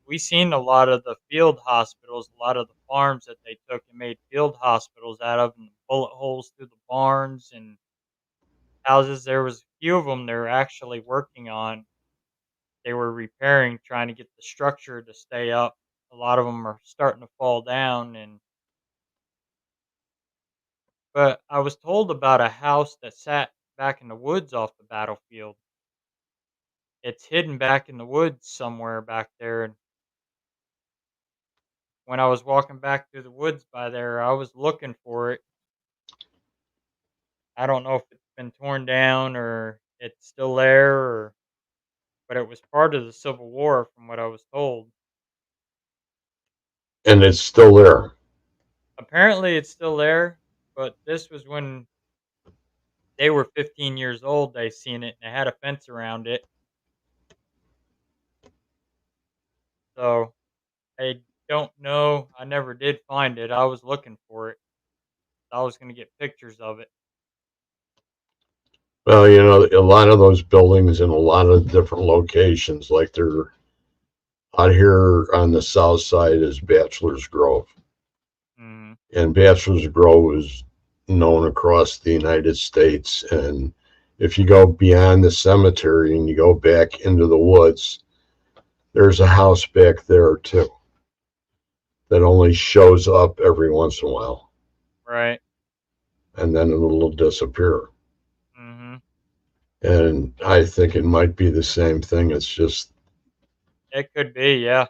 we seen a lot of the field hospitals, a lot of the farms that they took and made field hospitals out of, and bullet holes through the barns and houses. There was a few of them they were actually working on. They were repairing, trying to get the structure to stay up. A lot of them are starting to fall down, and but I was told about a house that sat back in the woods off the battlefield. It's hidden back in the woods somewhere back there, and when I was walking back through the woods by there, I was looking for it. I don't know if it's been torn down or it's still there, or but it was part of the Civil War from what I was told. And it's still there. Apparently, it's still there, but this was when they were 15 years old. They seen it, and it had a fence around it. So I don't know. I never did find it. I was looking for it. I was going to get pictures of it. Well, you know, a lot of those buildings in a lot of different locations, like they're out here on the south side is Bachelor's Grove. Mm-hmm. And Bachelor's Grove is known across the United States. And if you go beyond the cemetery and you go back into the woods, there's a house back there too that only shows up every once in a while. Right. And then it'll disappear. Mm-hmm. And I think it might be the same thing. It's just. It could be, yeah.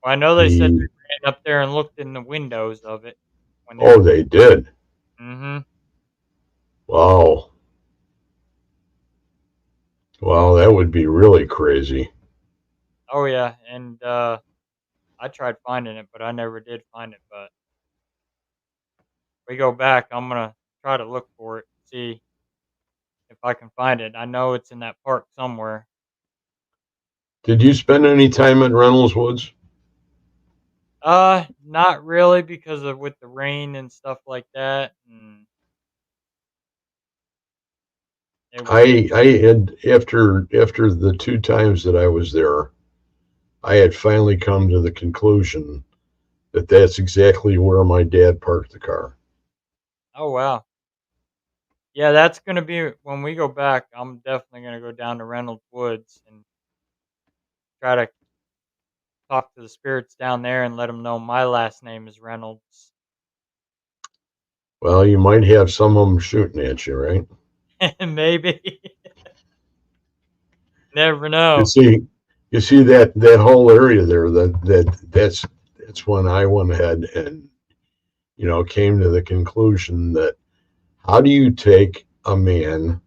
Well, I know they said The they ran up there and looked in the windows of it when they Oh, were. they did. Mm-hmm. Wow. Wow, that would be really crazy. Oh yeah, and I tried finding it, but I never did find it. But we go back, I'm gonna try to look for it, see if I can find it. I know it's in that park somewhere. Did you spend any time at Reynolds Woods? Not really because of with the rain and stuff like that, and it was. I had after the two times that I was there, I had finally come to the conclusion that that's exactly where my dad parked the car. Oh wow, yeah, that's gonna be when we go back. I'm definitely gonna go down to Reynolds Woods and try to talk to the spirits down there and let them know my last name is Reynolds. Well, you might have some of them shooting at you, right? Maybe. Never You know. see, you see that whole area there. That's when I went ahead and came to the conclusion that how do you take a man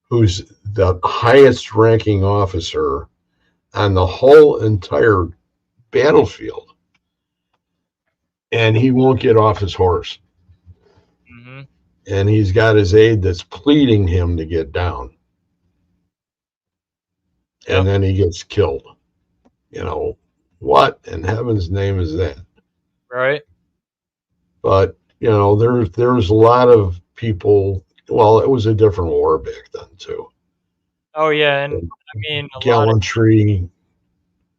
who's the highest ranking officer on the whole entire battlefield and he won't get off his horse? Hmm. And he's got his aide that's pleading him to get down. And Yep. then he gets killed. What in heaven's name is that? Right. But, there's a lot of people. Well, it was a different war back then, too. Oh yeah, and I mean a lot of Gallantry.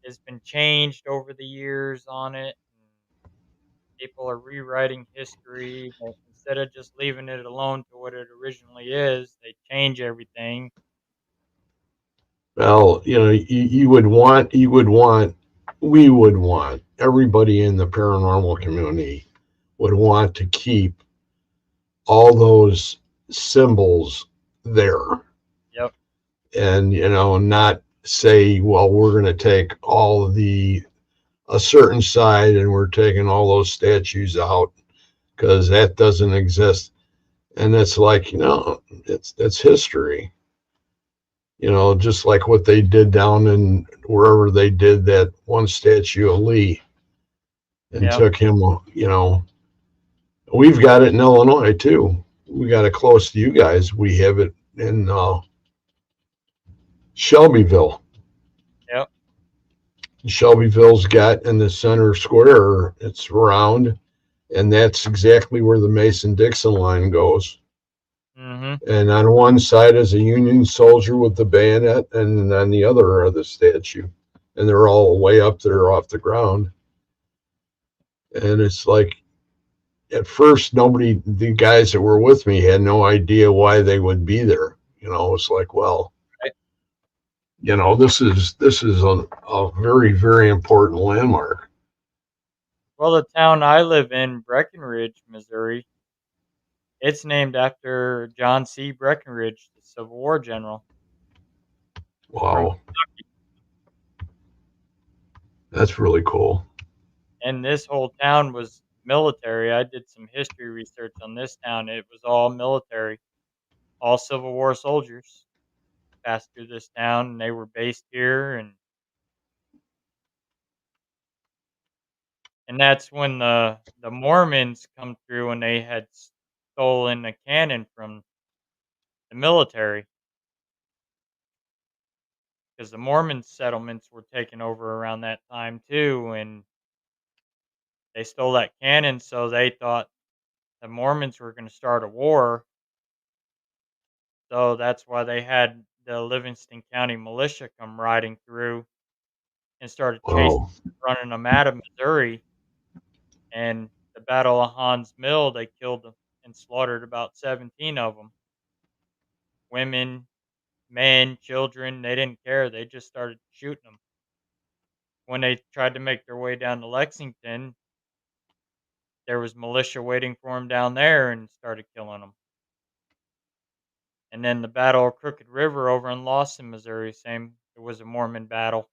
has been changed over the years on it. People are rewriting history. But instead of just leaving it alone to what it originally is, they change everything. Well, we would want, everybody in the paranormal community would want to keep all those symbols there Yep. and, not say, well, we're going to take all of a certain side and we're taking all those statues out because that doesn't exist. And it's like, that's history. Just like what they did down in wherever they did that one statue of Lee and Yep. took him, we've got it in Illinois too. We got it close to you guys. We have it in Shelbyville. Yep. Shelbyville's got in the center square, it's round, and that's exactly where the Mason-Dixon line goes. Mhm. And on one side is a Union soldier with the bayonet, and on the other are the statue. And they're all way up there off the ground. And it's like, at first, the guys that were with me had no idea why they would be there. It's like, well, Right. this is a very, very important landmark. Well, the town I live in, Breckenridge, Missouri, it's named after John C. Breckenridge, the Civil War general from Wow, that's really cool. and this whole town was military. I did some history research on this town. It was all military, all Civil War soldiers passed through this town, and they were based here, and that's when the Mormons come through, and they had stolen a cannon from the military because the Mormon settlements were taken over around that time too, and they stole that cannon, so they thought the Mormons were going to start a war. So that's why they had the Livingston County militia come riding through and started chasing, Wow. running them out of Missouri. And the Battle of Hans Mill, they killed and slaughtered about 17 of them. Women, men, children, they didn't care. They just started shooting them. When they tried to make their way down to Lexington, there was militia waiting for them down there and started killing them. And then the Battle of Crooked River over in Lawson, Missouri, same. It was a Mormon battle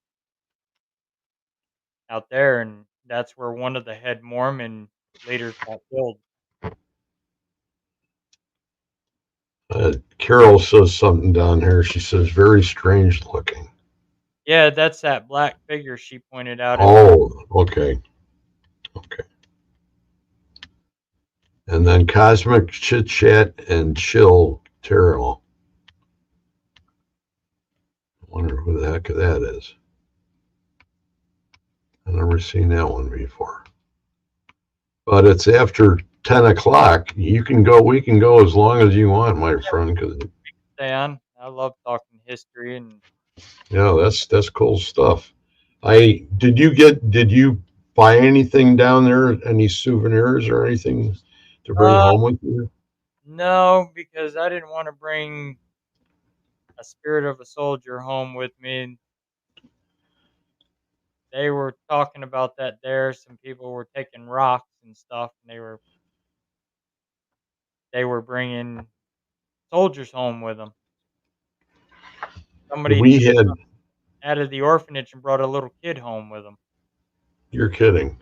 out there, and that's where one of the head Mormon leaders got killed. Carol says something down here. She says, very strange looking. Yeah, that's that black figure she pointed out in the. Oh, okay. Okay. And then Cosmic Chit Chat and Chill Terrell. I wonder who the heck that is. I've never seen that one before. But it's after 10 o'clock. We can go as long as you want, my friend. Cause, Stay on. I love talking history and. yeah, that's cool stuff. Did you buy anything down there? Any souvenirs or anything to bring Uh, home with you? no, because I didn't want to bring a spirit of a soldier home with me. They were talking about that there. Some people were taking rocks and stuff, and they were bringing soldiers home with them. Somebody We had, out of the orphanage and brought a little kid home with them. you're kidding.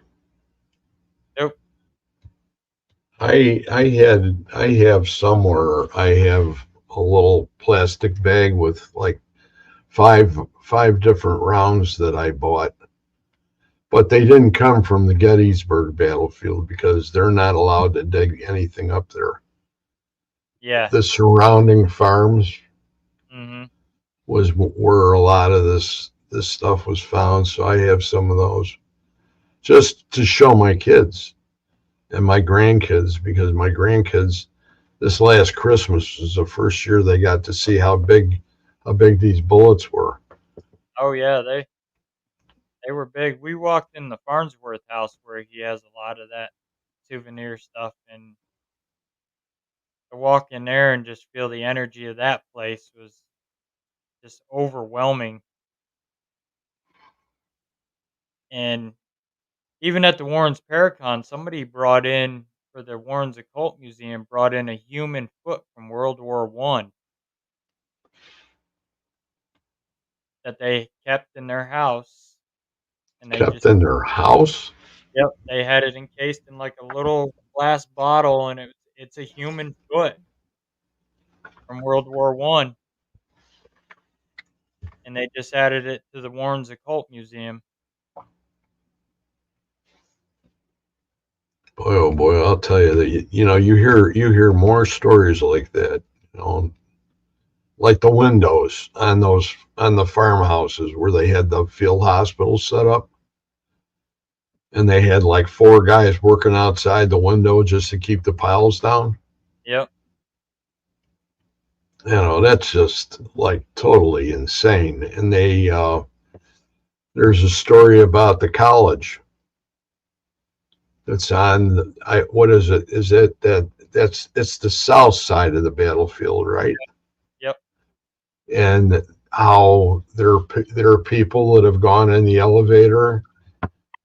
Nope. I have somewhere, I have a little plastic bag with like five different rounds that I bought, but they didn't come from the Gettysburg battlefield because they're not allowed to dig anything up there. Yeah. The surrounding farms Mhm. was where a lot of this stuff was found, so I have some of those just to show my kids and my grandkids, because my grandkids, this last Christmas was the first year they got to see how big these bullets were. Oh yeah, they were big. We walked in the Farnsworth house where he has a lot of that souvenir stuff, and to walk in there and just feel the energy of that place was just overwhelming. And even at the Warrens Paracon, somebody brought in for the Warrens Occult Museum brought in a human foot from World War I that they kept in their house, and they Kept just in their house. yep, they had it encased in like a little glass bottle, and it's a human foot from World War I, and they just added it to the Warrens Occult Museum. Boy, oh boy, I'll tell you that you hear more stories like that. You know, like the windows on the farmhouses where they had the field hospitals set up, and they had like four guys working outside the window just to keep the piles down. Yep. That's just like totally insane. And there's a story about the college that's on, what is it? Is it it's the south side of the battlefield, right? Yep. And how there are people that have gone in the elevator,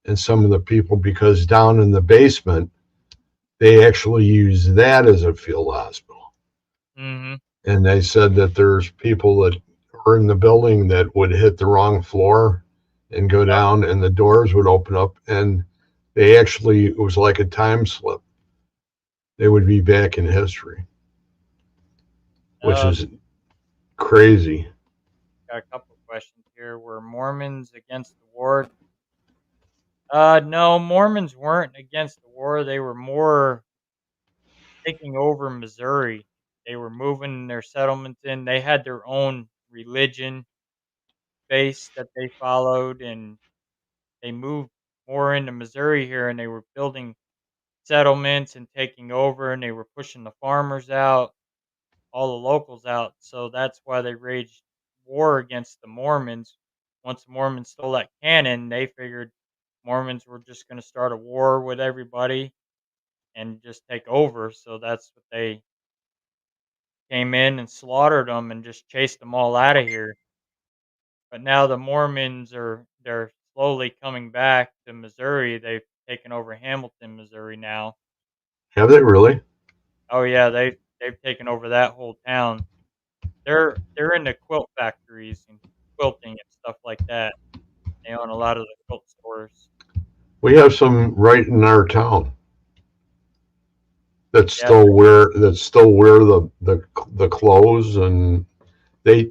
and some of the people, because down in the basement, they actually use that as a field hospital. Mm-hmm. And they said that there's people that were in the building that would hit the wrong floor and go Yep. down, and the doors would open up, and it was like a time slip. They would be back in history, which Uh, is crazy. got a couple of questions here. Were Mormons against the war? No, Mormons weren't against the war. They were more taking over Missouri. They were moving their settlements in. They had their own religion base that they followed, and they moved more into Missouri here, and they were building settlements and taking over, and they were pushing the farmers out, all the locals out. So that's why they waged war against the Mormons. Once the Mormons stole that cannon, they figured Mormons were just going to start a war with everybody and just take over. So that's what they came in and slaughtered them and just chased them all out of here. But now the Mormons they're slowly coming back to Missouri. They've taken over Hamilton, Missouri now. Have they really? Oh yeah, they've taken over that whole town. They're into quilt factories and quilting and stuff like that. They own a lot of the quilt stores. We have some right in our town Yeah, that still wear the clothes, and they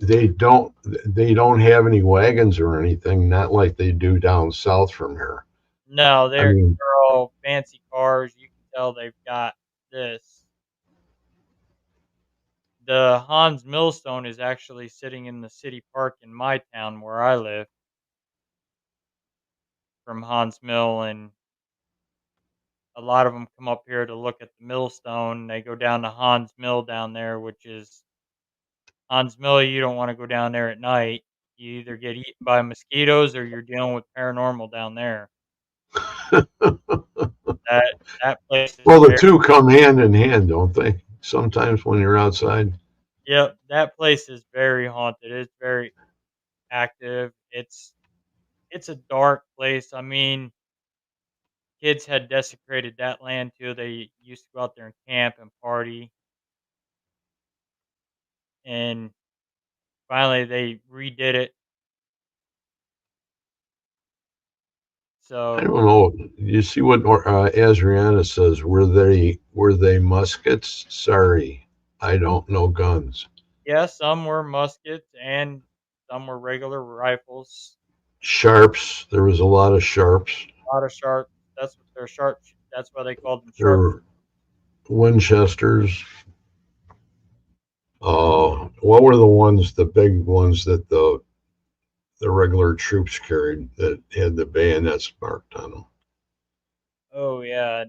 don't have any wagons or anything, not like they do down south from here. no, I they're mean, all fancy cars. You can tell they've got this. The Hans Millstone is actually sitting in the city park in my town where I live from Hans Mill, and a lot of them come up here to look at the millstone. They go down to Hans Mill down there, which is Hans Mill. You don't want to go down there at night. You either get eaten by mosquitoes or you're dealing with paranormal down there. That that place is well, the very two come hand in hand, don't they? Sometimes when you're outside. yep, that place is very haunted. It's very active. It's a dark place. I mean, kids had desecrated that land too. They used to go out there and camp and party, and finally they redid it. I So don't know. You see what Adriana says? Were they muskets? Sorry, I don't know guns. yeah, some were muskets and some were regular rifles. Sharps. There was a lot of sharps. A lot of sharp. That's what they're sharp. That's why they called them There sharp. were Winchesters. What were the ones, the big ones that the regular troops carried that had the bayonets marked on them? Oh yeah,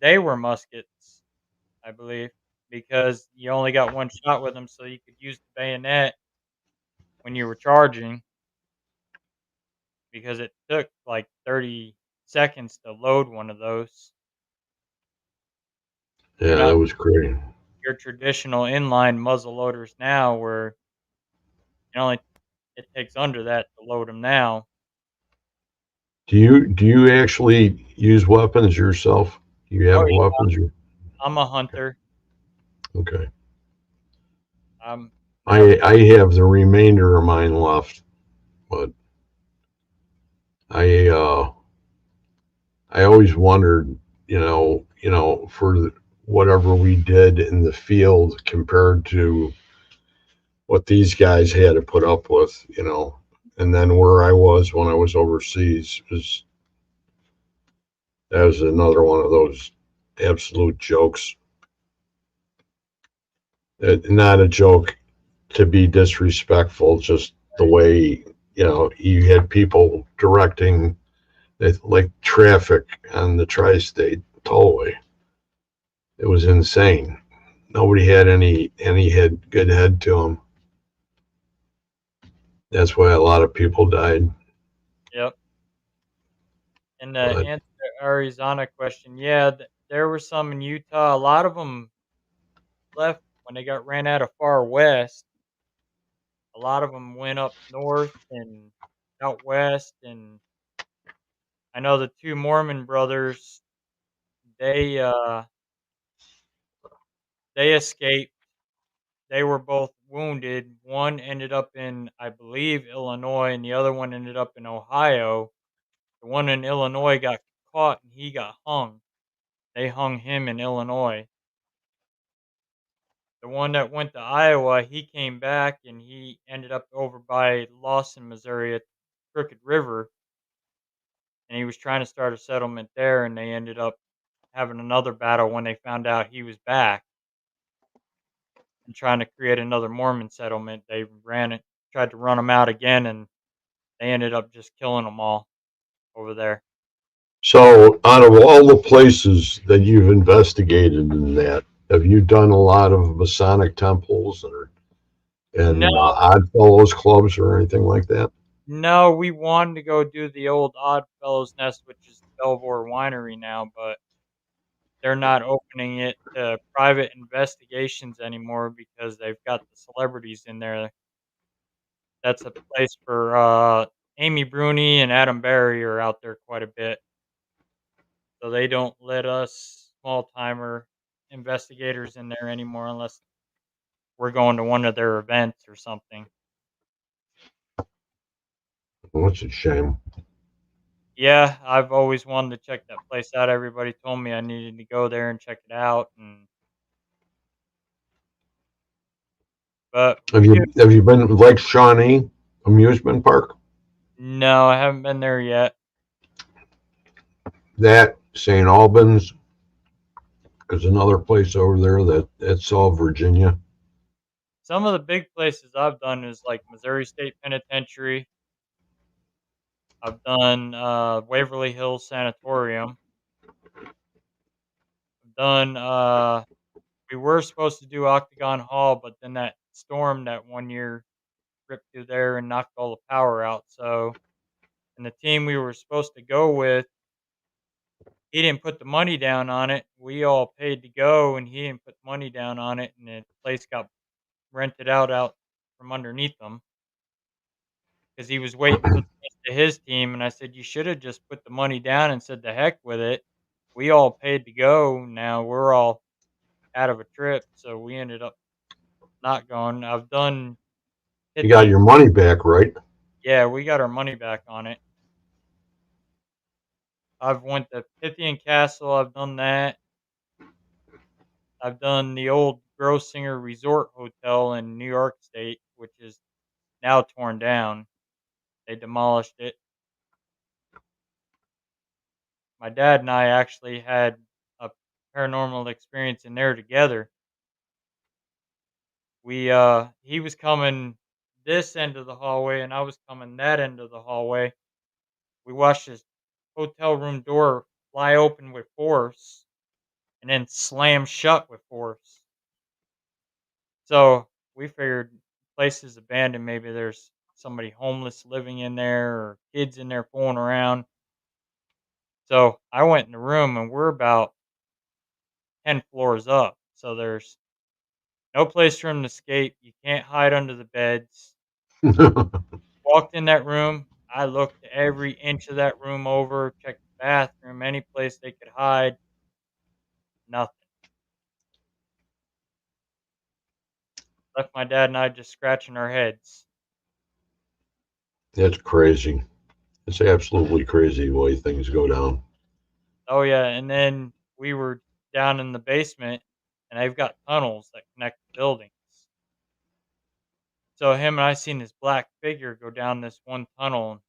they were muskets, I believe, because you only got one shot with them, so you could use the bayonet when you were charging because it took like 30 seconds to load one of those. They're Yeah, not that was great. your traditional inline muzzle loaders now, where it takes under that to load them now. Do you actually use weapons yourself? Do you Oh have yeah, weapons? I'm a hunter. Okay. I'm now I have the remainder of mine left, but I uh, I always wondered, for whatever we did in the field compared to what these guys had to put up with. And then where I was when I was overseas was that was another one of those absolute jokes. Not a joke to be disrespectful, just the way you had people directing like traffic on the tri-state tollway. It was insane. Nobody had any head good head to them. That's why a lot of people died. Yep. And to But answer the Arizona question, yeah, there were some in Utah. A lot of them left when they got ran out of far west. A lot of them went up north and out west, and I know the 2 Mormon brothers, they, uh, they escaped. They were both wounded. One ended up in, I believe, Illinois, and the other one ended up in Ohio. The one in Illinois got caught, and he got hung. They hung him in Illinois. The one that went to Iowa, he came back, and he ended up over by Lawson, Missouri at Crooked River, and he was trying to start a settlement there, and they ended up having another battle when they found out he was back and trying to create another Mormon settlement. They ran it, tried to run him out again, and they ended up just killing them all over there. so, out of all the places that you've investigated in that, have you done a lot of Masonic temples or No, and Odd Fellows clubs or anything like that? no, we wanted to go do the old Odd Fellows Nest, which is Belvoir Winery now, but they're not opening it to private investigations anymore because they've got the celebrities in there. That's a place for Amy Bruni and Adam Berry are out there quite a bit, so they don't let us small timer investigators in there anymore unless we're going to one of their events or something. Well, that's a shame. Yeah, I've always wanted to check that place out. Everybody told me I needed to go there and check it out, and but Have we do. you been to Lake Shawnee amusement park? No, I haven't been there yet. That St. Albans is another place over there that it's all Virginia. Some of the big places I've done is like Missouri State Penitentiary. I've done Waverly Hills Sanatorium. I've done. We were supposed to do Octagon Hall, but then that storm that one year ripped through there and knocked all the power out. So, and the team we were supposed to go with, he didn't put the money down on it. We all paid to go, and he didn't put money down on it, and the place got rented out from underneath him because he was waiting for the rest of his team. And I said, "You should have just put the money down and said the heck with it. We all paid to go. Now we're all out of a trip, so we ended up not going." I've done You got Pythian. your money back, right? Yeah, we got our money back on it. I've went to Pythian Castle. I've done that. I've done the old Grosinger Resort Hotel in New York State, which is now torn down. They demolished it. My dad and I actually had a paranormal experience in there together. He was coming this end of the hallway and I was coming that end of the hallway. We watched his hotel room door fly open with force and then slam shut with force. So we figured the place is abandoned. Maybe there's somebody homeless living in there or kids in there fooling around. So I went in the room and we're about 10 floors up. So there's no place for him to escape. You can't hide under the beds. Walked in that room. I looked every inch of that room over, checked the bathroom, any place they could hide. Nothing. Left my dad and I just scratching our heads. That's crazy. It's absolutely crazy the way things go down. Oh yeah, and then we were down in the basement, and they've got tunnels that connect the buildings. So him and I seen this black figure go down this one tunnel. And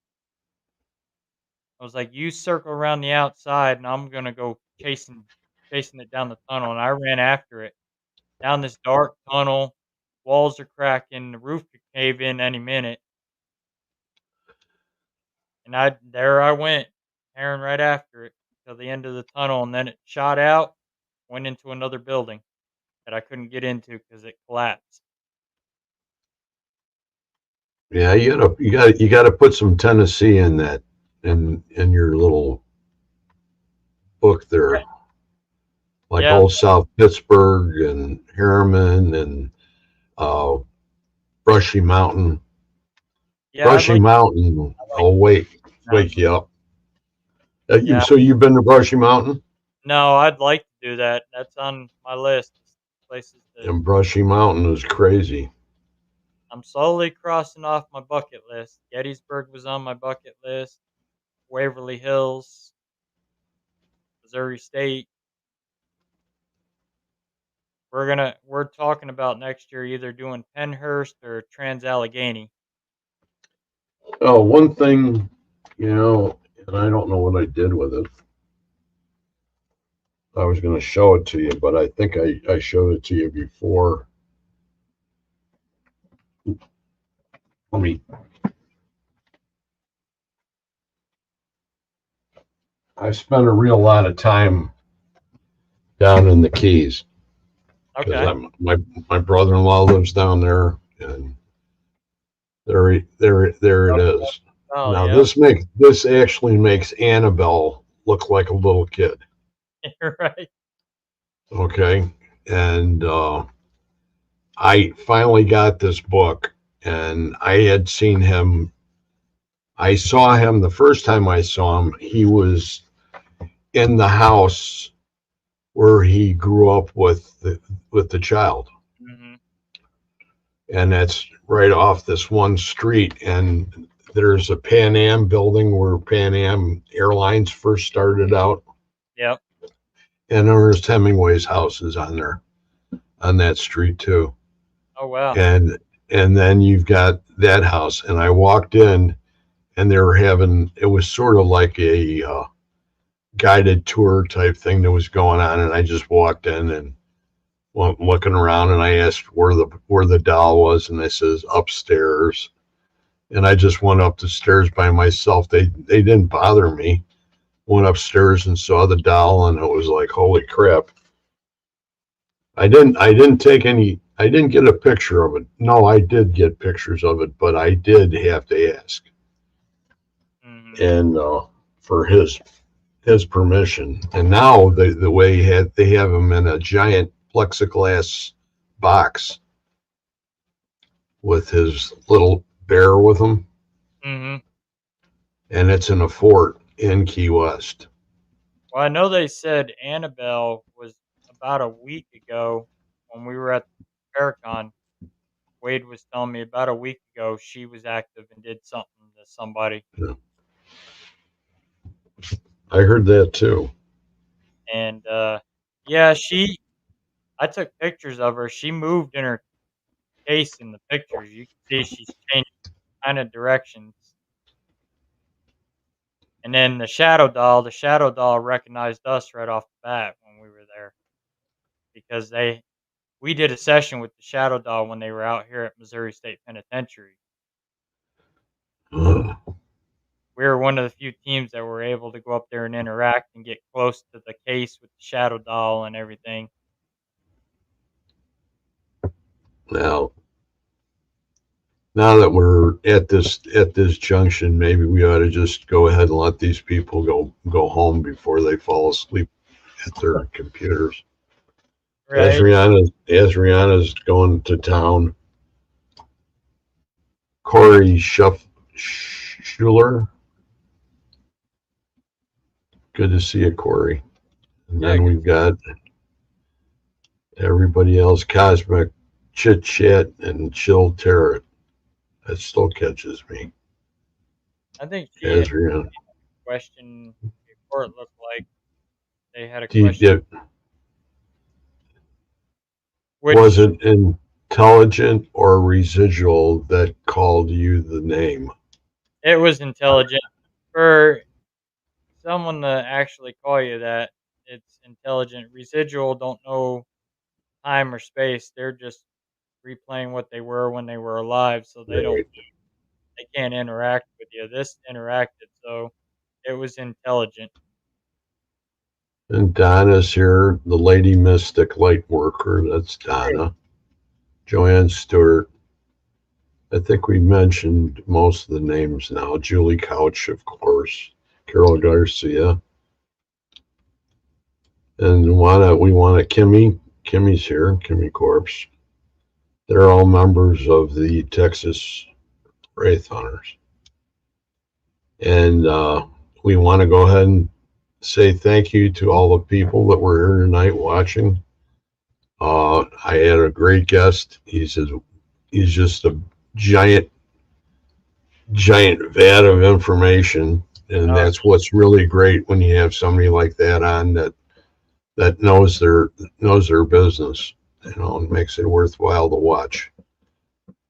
I was like, "You circle around the outside, and I'm gonna go chasing it down the tunnel." And I ran after it down this dark tunnel. Walls are cracking. The roof could cave in any minute. And I went, tearing right after it till the end of the tunnel, and then it shot out, went into another building that I couldn't get into because it collapsed. Yeah, you gotta put some Tennessee in that in your little book there, like Yeah, Old South Pittsburgh and Harriman and uh, Brushy Mountain. yeah, I'd Brushy like Mountain. I like I'll wake mountain. you up. Yeah, So you've been to Brushy Mountain? no, I'd like to do that. That's on my list. Places that And Brushy Mountain is crazy. I'm slowly crossing off my bucket list. Gettysburg was on my bucket list. Waverly Hills, Missouri State. We're talking about next year either doing Pennhurst or Trans Allegheny. Oh, one thing, and I don't know what I did with it. I was going to show it to you, but I think I showed it to you before. Let me. I spent a real lot of time down in the Keys because Okay. my brother-in-law lives down there, and there it is. Oh, Now yep. this actually makes Annabelle look like a little kid. You're right. Okay, and I finally got this book, and I had seen him. I saw him the first time I saw him. He was in the house where he grew up with the child, Hmm. and that's right off this one street. And there's a Pan Am building where Pan Am Airlines first started out, Yep. and Ernest Hemingway's house is on there on that street too. Oh, wow. And then you've got that house, and I walked in, and they were having it was sort of like a guided tour type thing that was going on, and I just walked in and went looking around, and I asked where the doll was, and they says upstairs, and I just went up the stairs by myself. They didn't bother me. Went upstairs and saw the doll, and it was like, holy crap. I didn't take any. I didn't get a picture of it. No, I did get pictures of it, but I did have to ask, Hmm. and for his permission. And now the way they have him in a giant plexiglass box with his little bear with him, Hmm. and it's in a fort in Key West. Well, I know they said Annabelle was about a week ago when we were at Paracon. Wade was telling me about a week ago she was active and did something to somebody. Yeah, I heard that too. And yeah, I took pictures of her. She moved in her case in the pictures. You can see she's changed kind of directions. And then the shadow doll recognized us right off the bat when we were there because we did a session with the shadow doll when they were out here at Missouri State Penitentiary. Uh, We were one of the few teams that were able to go up there and interact and get close to the case with the shadow doll and everything. now, now that we're at this junction, maybe we ought to just go ahead and let these people go home before they fall asleep at their computers. Right. Adriana's going to town. Corey Schuler. Good to see you, Corey. And Yeah, then good. we've got everybody else, Cosmic Chit Chat and Chill Tarot. That still catches me. I think she had Adriana. a question before it looked like they had a Do you, question. was Which it intelligent or residual that called you the name? it was intelligent. For someone to actually call you that, it's intelligent. Residual don't know time or space. They're just replaying what they were when they were alive, so Right. they can't interact with you. This interacted, so it was intelligent. And Donna's here, the Lady Mystic Light Worker. That's Donna. Joanne Stewart. I think we mentioned most of the names now. Julie Couch, of course. Carol Garcia. And we want Kimmy. Kimmy's here. Kimmy Corpse. They're all members of the Texas Wraith Hunters. And we want to go ahead and say thank you to all the people that were here tonight watching. I had a great guest. He's just a giant vat of information, and Uh, that's what's really great when you have somebody like that on that knows their business. It makes it worthwhile to watch.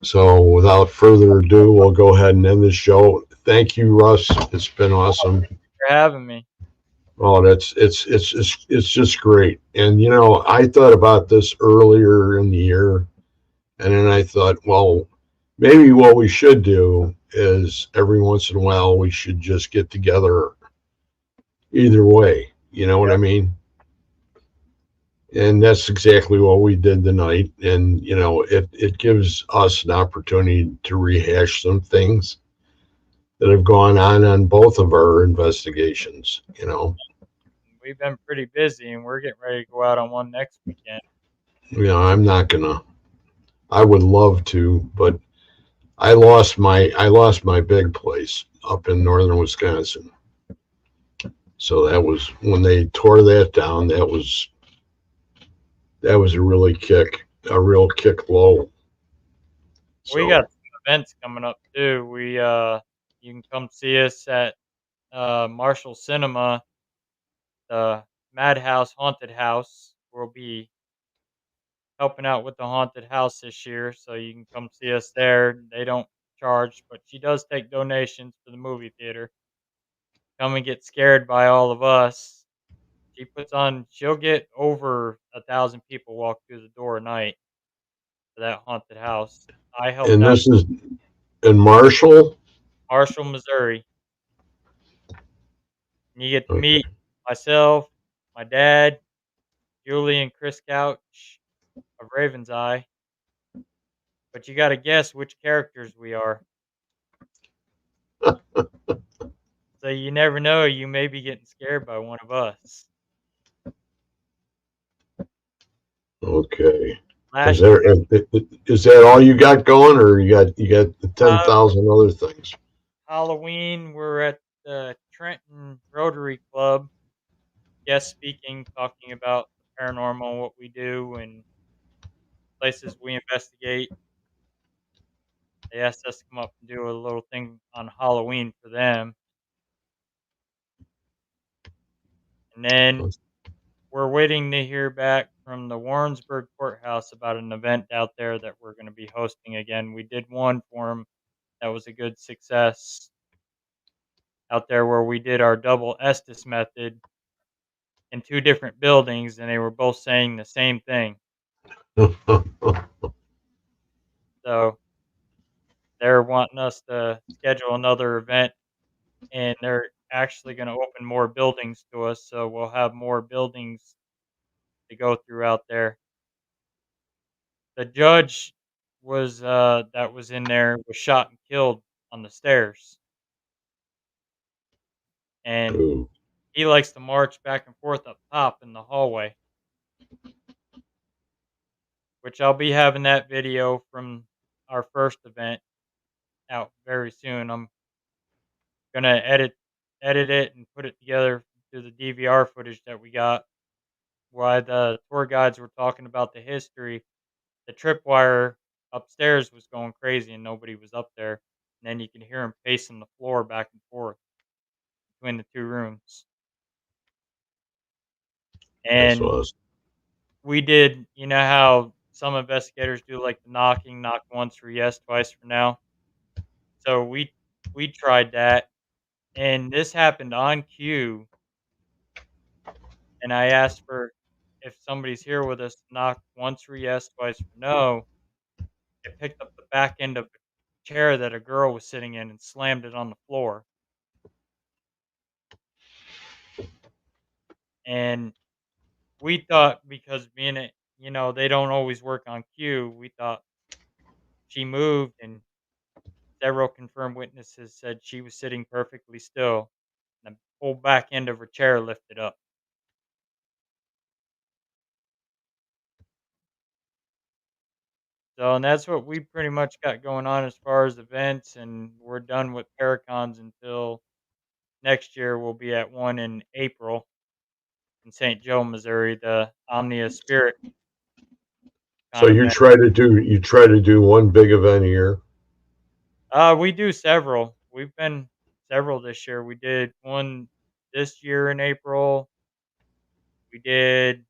So, without further ado, we'll go ahead and end the show. Thank you, Russ. It's been awesome. for having me. Oh, it's just great. And I thought about this earlier in the year, and then I thought, well, maybe what we should do is every once in a while we should just get together either way. You know what I mean? And that's exactly what we did tonight. And it gives us an opportunity to rehash some things that have gone on both of our investigations. We've been pretty busy, and we're getting ready to go out on one next weekend. I'm not gonna. I would love to, but I lost my big place up in northern Wisconsin. So that was when they tore that down. That was a real kick low. We got So some events coming up too. You can come see us at Marshall Cinema, the Madhouse Haunted House. We'll be helping out with the haunted house this year, so you can come see us there. They don't charge, but she does take donations for the movie theater. Come and get scared by all of us. She'll get over 1,000 people walk through the door a night for that haunted house. I helped and out this is in Marshall. Marshall, Missouri. And you get to Okay. meet myself, my dad, Julie and Chris Couch of Raven's Eye. But you got to guess which characters we are. So you never know. You may be getting scared by one of us. Okay. Is Last there is that all you got going, or you got ten uh, thousand other things? Halloween, we're at the Trenton Rotary Club, guest speaking, talking about the paranormal, what we do, and places we investigate. They asked us to come up and do a little thing on Halloween for them. And then we're waiting to hear back from the Warrensburg Courthouse about an event out there that we're going to be hosting again. We did one for them that was a good success out there where we did our double Estes method in two different buildings, and they were both saying the same thing. So they're wanting us to schedule another event, and they're actually going to open more buildings to us, so we'll have more buildings to go through out there. The judge that was in there was shot and killed on the stairs, and Ooh, he likes to march back and forth up top in the hallway, which I'll be having that video from our first event out very soon. I'm gonna edit it and put it together to the DVR footage that we got. While the tour guides were talking about the history, the tripwire upstairs was going crazy and nobody was up there. And then you can hear him pacing the floor back and forth between the two rooms. that's And awesome. we did, you know how some investigators do like the knocking, knock once for yes, twice for no. So we tried that, and this happened on cue. And I asked for if somebody's here with us, knock once for yes, twice for no. It picked up the back end of the chair that a girl was sitting in and slammed it on the floor. And we thought because being a they don't always work on cue, we thought she moved, and several confirmed witnesses said she was sitting perfectly still, and the whole back end of her chair lifted up. So, and that's what we pretty much got going on as far as events, and we're done with Paracons until next year. We'll be at one in April in St. Joe, Missouri, the Omnia Spirit So con event. you try to do one big event a year. We do several. We've been several this year. We did one this year in April. We did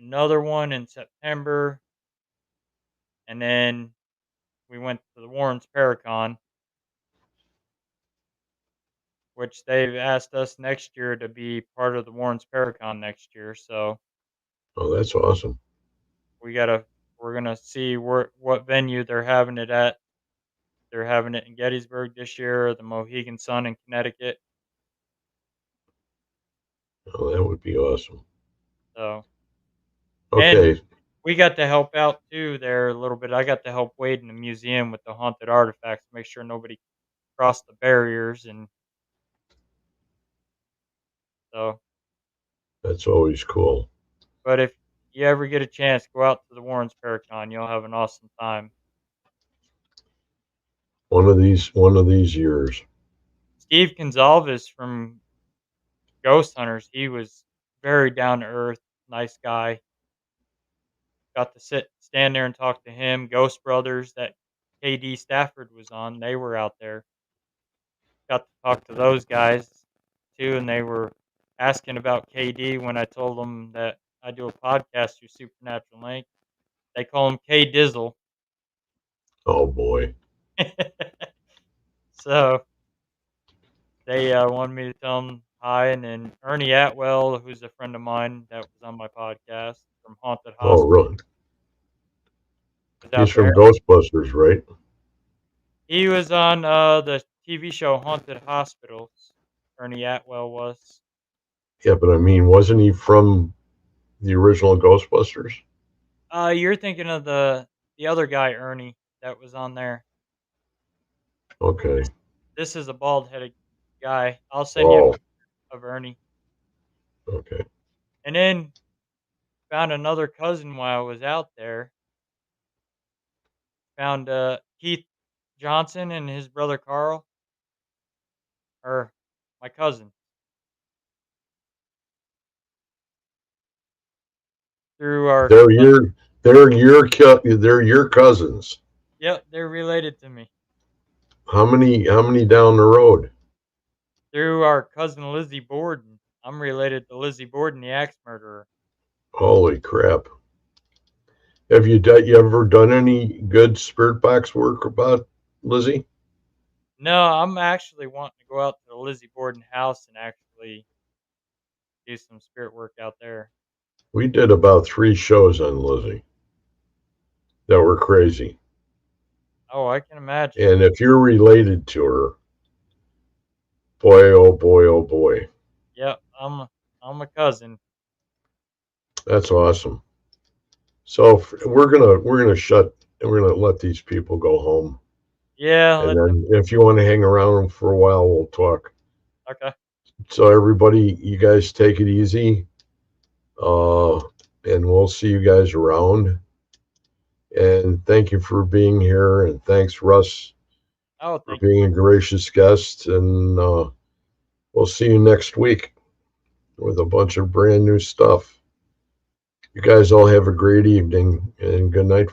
another one in September, and then we went to the Warren's Paracon, which they've asked us next year to be part of the Warren's Paracon next year. So Oh, that's awesome. we gotta we're gonna see what venue they're having it at. They're having it in Gettysburg this year, or the Mohegan Sun in Connecticut. Oh, that would be awesome. So, and Okay. we got to help out too there a little bit. I got to help Wade in the museum with the haunted artifacts, make sure nobody crossed the barriers, and so. That's always cool. But if you ever get a chance, go out to the Warren's Paracon. You'll have an awesome time. One of these years. Steve Gonzalez from Ghost Hunters, he was very down to earth, nice guy. Got to stand there and talk to him. Ghost Brothers that KD Stafford was on, they were out there. Got to talk to those guys too, and they were asking about KD when I told them that I do a podcast through Supernatural Link. They call him K Dizzle. Oh boy. So they wanted me to tell them hi, and then Ernie Atwell, who's a friend of mine that was on my podcast from Haunted Oh, Hospital, really? was He's out there. from Ghostbusters, right? He was on the TV show Haunted Hospitals. Ernie Atwell was. Yeah, but I mean, wasn't he from the original Ghostbusters? You're thinking of the other guy, Ernie, that was on there. Okay. This, this is a bald headed guy. I'll send you a Oh, picture of Ernie. okay. And then found another cousin while I was out there. Found Keith Johnson and his brother Carl, or my cousin, through our. They're your they're your cousins. Yep, they're related to me How many down the road? through our cousin Lizzie Borden. I'm related to Lizzie Borden, the axe murderer. Holy crap. You ever done any good spirit box work about Lizzie? No, I'm actually wanting to go out to the Lizzie Borden house and actually do some spirit work out there. We did about 3 shows on Lizzie that were crazy. Oh, I can imagine. And if you're related to her, boy, oh boy, oh boy. Yep, I'm a cousin. That's awesome. So we're gonna let these people go home, Yeah, and then if you want to hang around for a while, we'll talk. okay. So everybody, you guys take it easy, and we'll see you guys around. And thank you for being here, and thanks Russ Oh, for thank you. being a gracious guest, and we'll see you next week with a bunch of brand new stuff. You guys all have a great evening and good night.